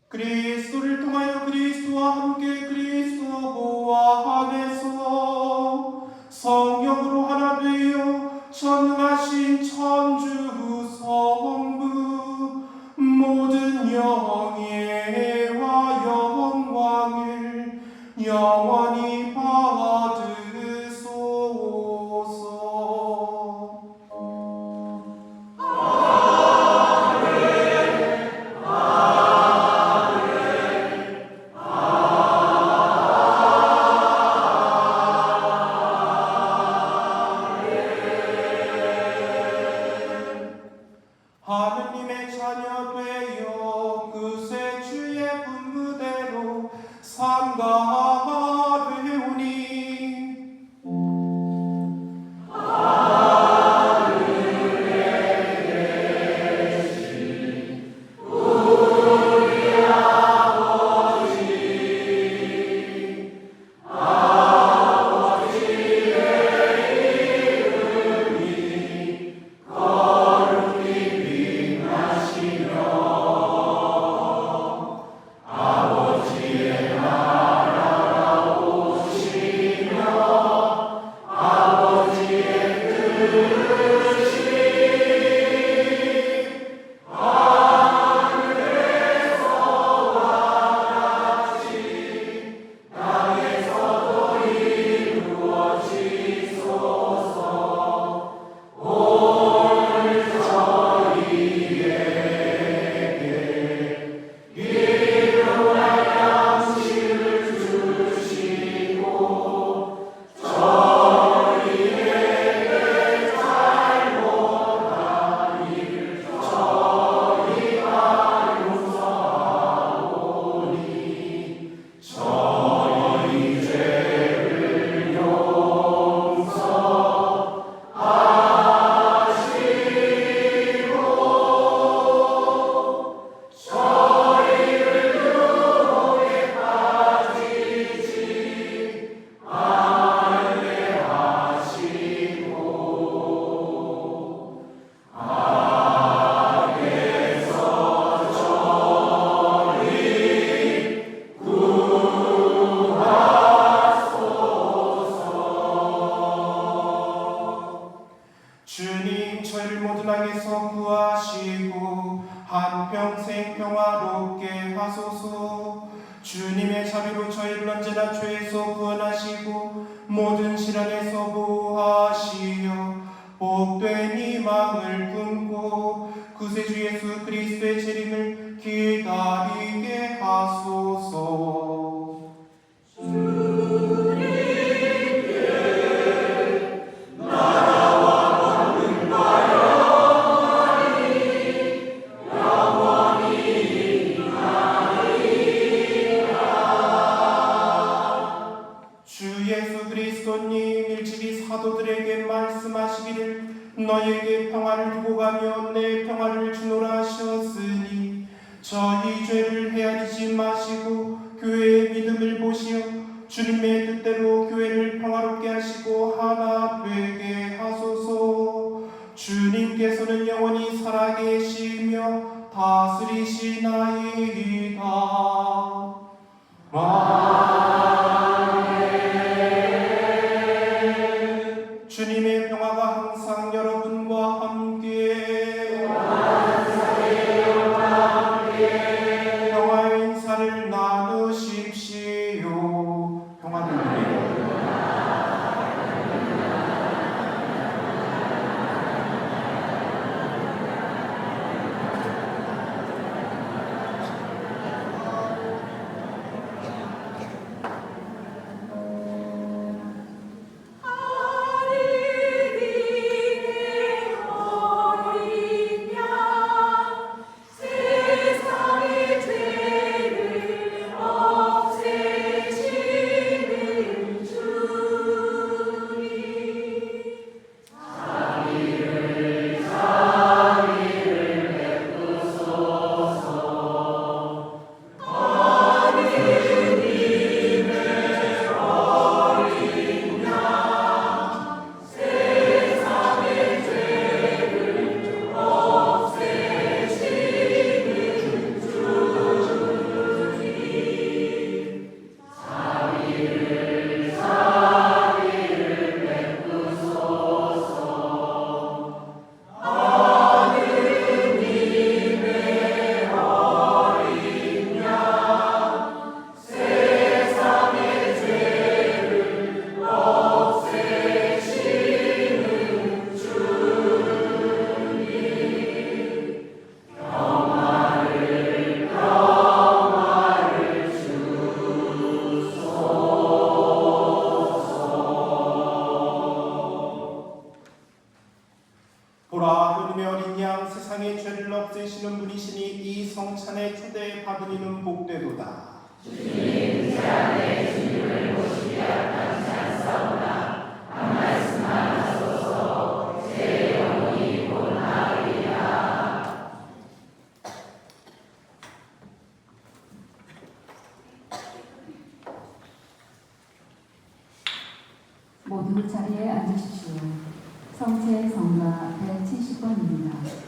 그리스도를 통하여 그리스도와 함께 그리스도와 안에서 성령으로 하나 되어 전능하신 천주 성부 모든 영예와 영광을 영원히 받으소서. 하느님의 자녀 되어 그새 주의 분부대로 삼가되오니 주님 저희를 모든 악에서 구하시고 한평생 평화롭게 하소서. 주님의 자비로 저희를 언제나 죄에서 구원하시고 모든 시련에서 보호하시어 복된 희망을 품고 구세주 예수 그리스도의 재림을 기다리게 하소서. 사도들에게 말씀하시기를 너희에게 평화를 두고 가며 내 평화를 주노라 하셨으니 저희 죄를 헤아리지 마시고 교회의 믿음을 보시어 주님의 뜻대로 교회를 평화롭게 하시고 하나 되게 하소서. 주님께서는 영원히 살아계시며 다스리시나이다. 주님의 평화가 항상 여러분과 함께 평화의 인사를 나누십시오. 평화를 누리고 세상의 죄를 없애시는 분이시니 이 성찬의 초대에 받은 이는 복되도다. 주님 제 안에 주님을 모시기 감사하사오나 한 말씀만 하소서. 제 영혼이 원하리라. 모두 자리에 앉으십시오. 성체 성가 170번입니다.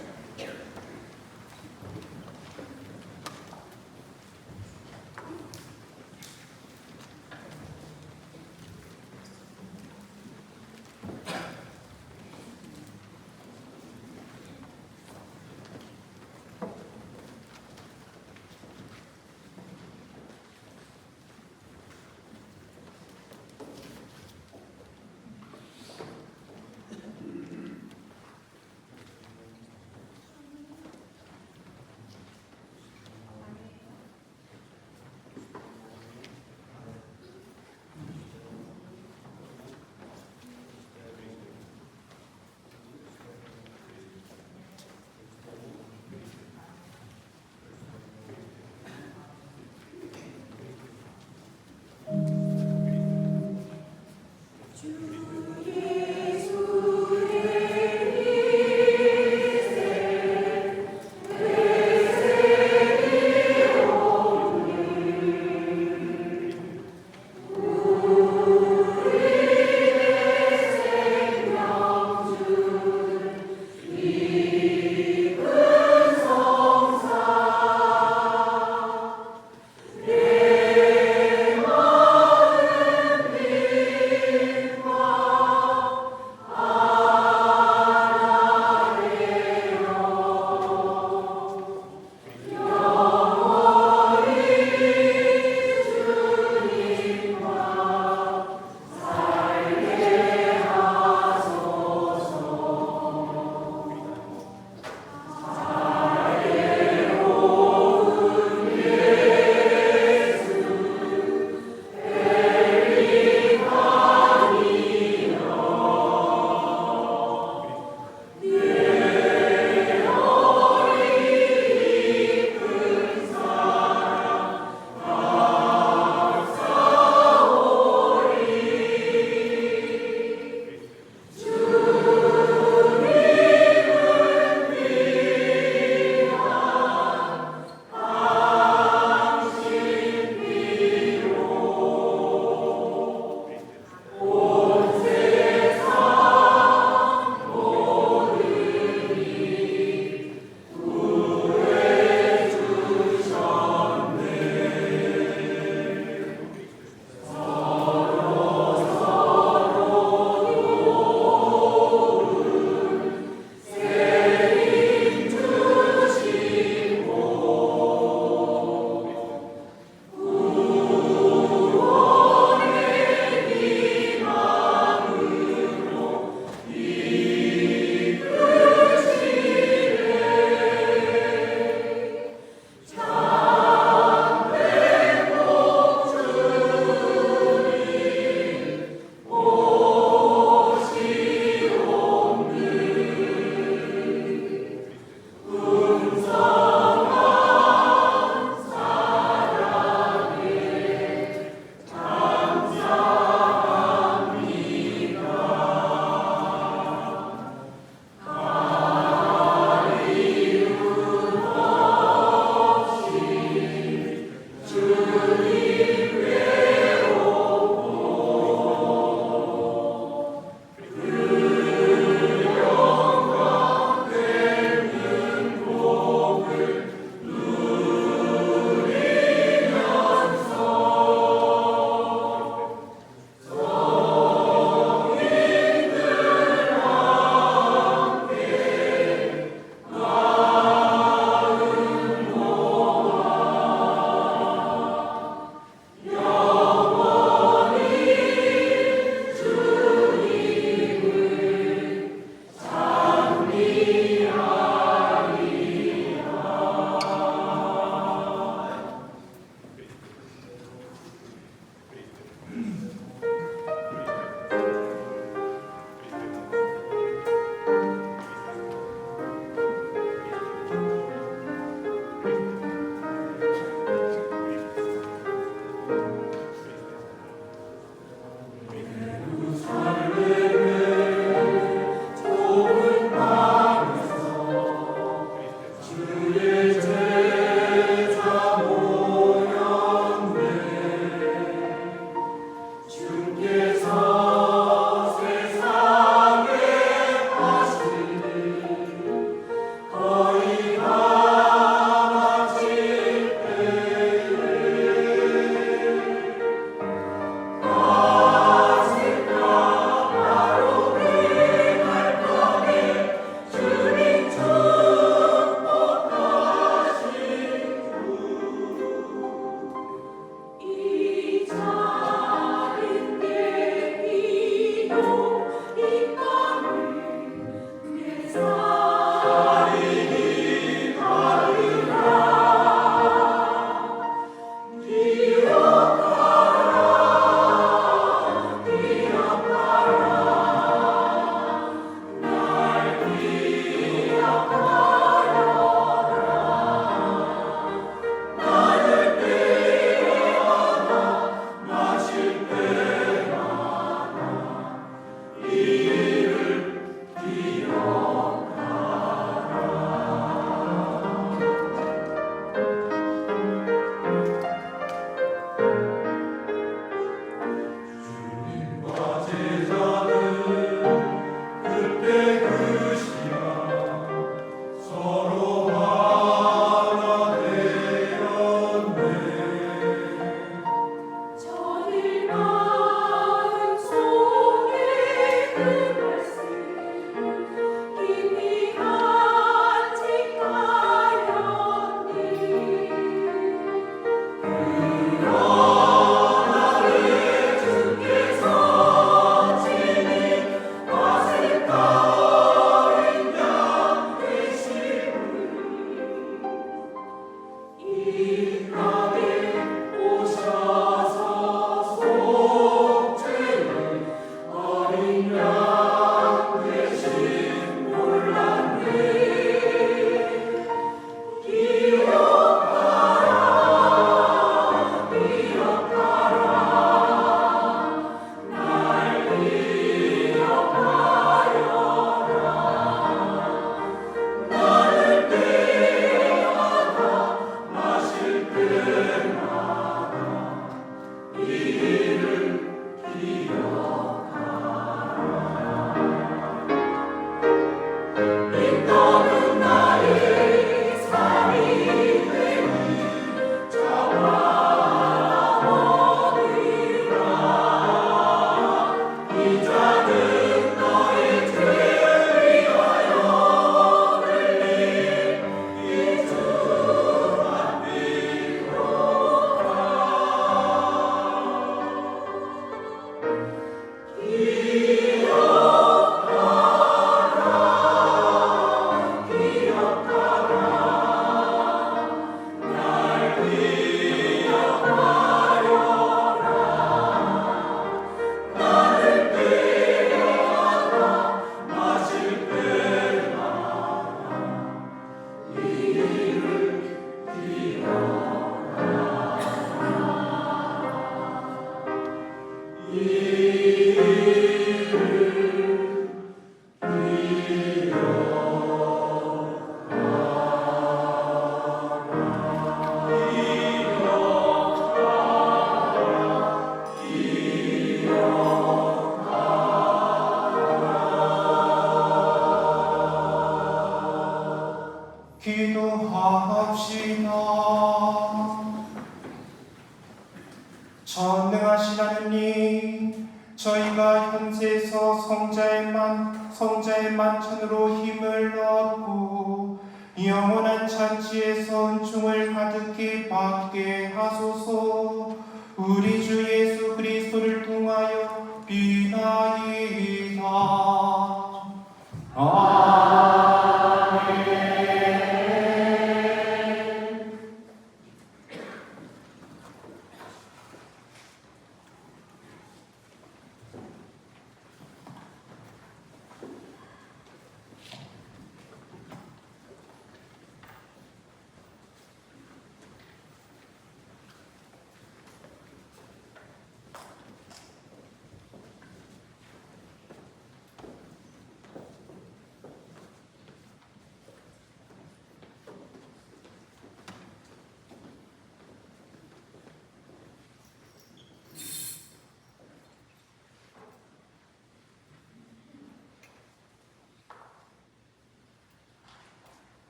만천으로 힘을 얻고 영원한 잔치에서 은총을 가득히 받게 하소서. 우리 주 예수 그리스도를 통하여 비나이다.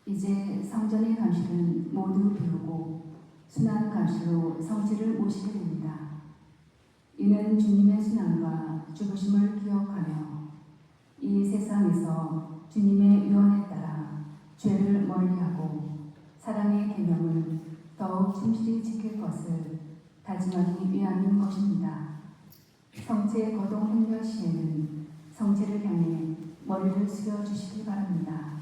이제 성전의 감시를 모두 비우고 순환 감시로 성지를 모시게 됩니다. 이는 주님의 순환과 죽으심을 기억하며 이 세상에서 주님의 유언에 따라 죄를 멀리하고 사랑의 계명을 더욱 충실히 지킬 것을 다짐하기 위함인 것입니다. 성체 거동 행렬 시에는 성체를 향해 머리를 숙여주시기 바랍니다.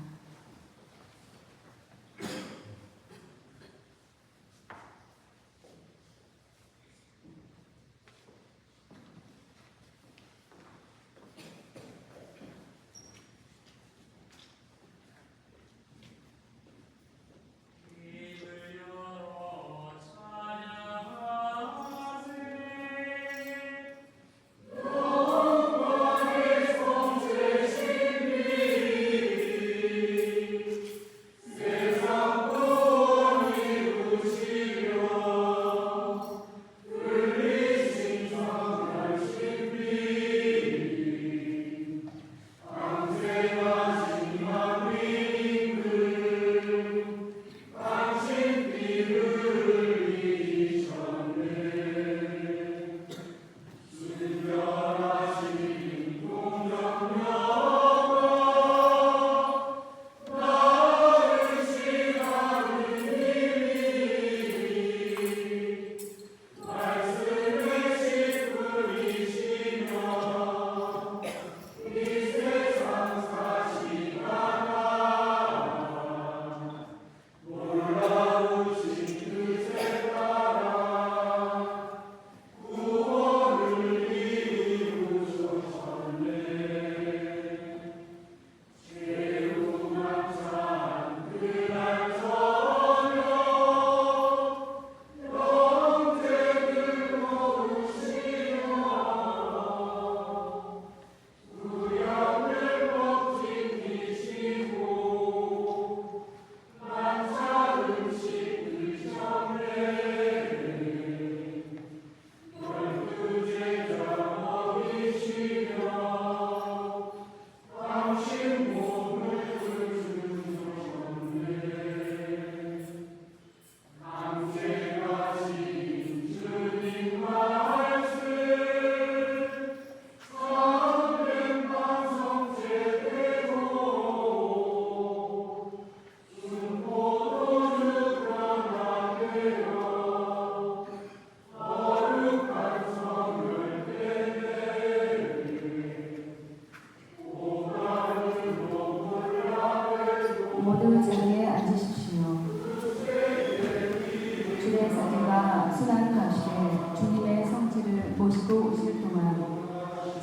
주일의 사제가 순환 감식에 주님의 성질을 모시고 오실 동안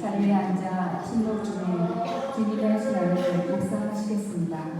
자리에 앉아 침묵 중에 주님의 순환을 묵상하시겠습니다.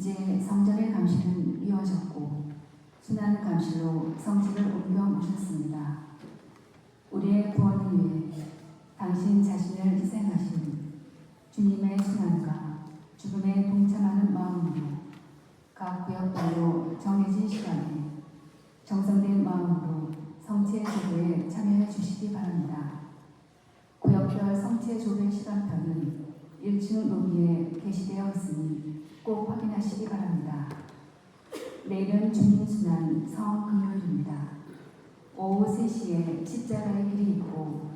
이제 성전의 감실은 이어졌고 순환 감실로 성지를 옮겨 모셨습니다. 우리의 구원을 위해 당신 자신을 희생하신 주님의 순환과 죽음에 동참하는 마음으로 각 구역별로 정해진 시간에 정성된 마음으로 성체 조배에 참여해 주시기 바랍니다. 구역별 성체 조배 시간표는 1층 로비에 게시되어 있으니 꼭 확인하시기 바랍니다. 내일은 주님 순환 성금요일입니다. 오후 3시에 십자가의 길이 있고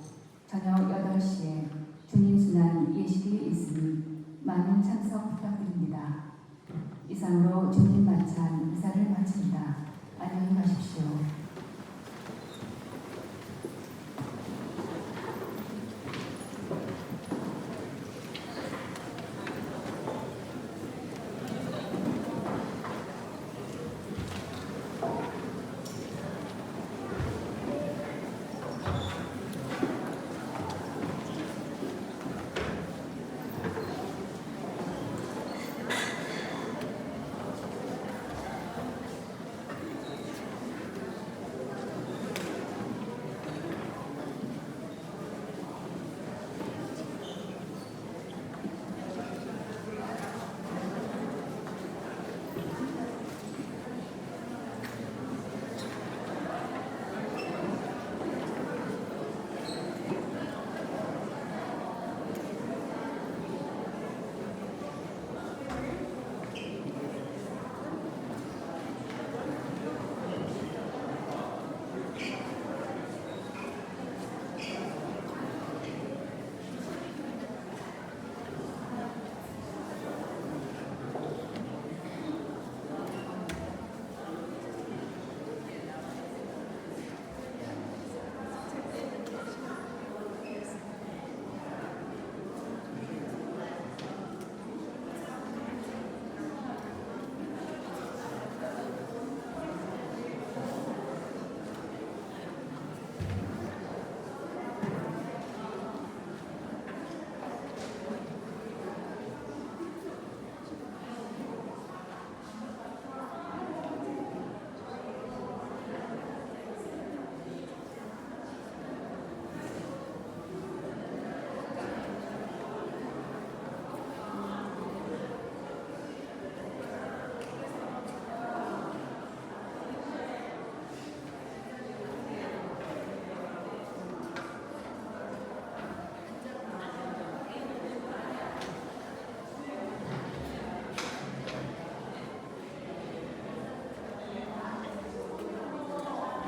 저녁 8시에 주님 순환 예식이 있으니 많은 참석 부탁드립니다. 이상으로 주님 만찬 의사를 마칩니다. 안녕히 가십시오.